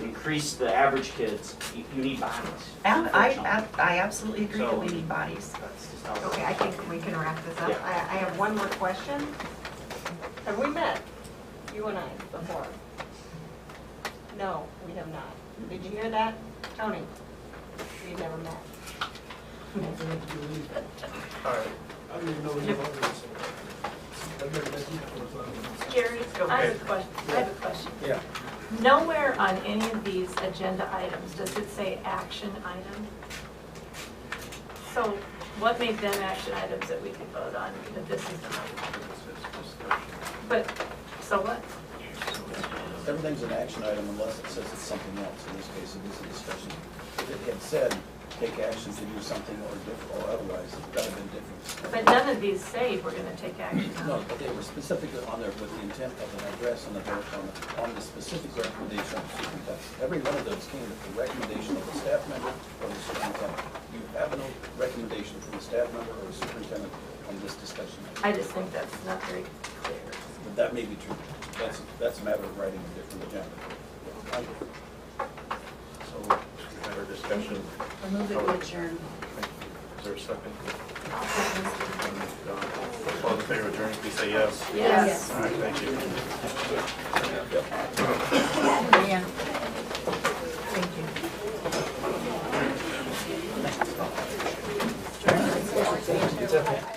increase the average kids, you need bodies. I absolutely agree that So, we need bodies. That's just how it Okay, I think we can wrap this up. Yeah. I have one more question. Have we met, you and I, before? No, we have not. Did you hear that? Tony, we never met. All right. I don't even know what you're Gary, I have a question. Yeah. Nowhere on any of these agenda items does it say action item. So what made them action items that we could vote on, that this is not? But, so what? Everything's an action item unless it says it's something else. In this case, it is a discussion. If it had said, take action to do something or different, or otherwise, it would have been different. But none of these say we're gonna take action on No, it. but they were specifically on there with the intent of an address on the vote on the specific recommendation of the superintendent. Every one of those came with the recommendation of the staff member or the superintendent. You have no recommendation from the staff member or the superintendent on this discussion. I just think that's not very clear. But that may be true. That's a matter of writing a different agenda. So, better discussion. I move that we adjourn. Is there a second? All in favor of adjourning, please say yes. Yes. All right, thank you. Yeah. Thank you. It's okay.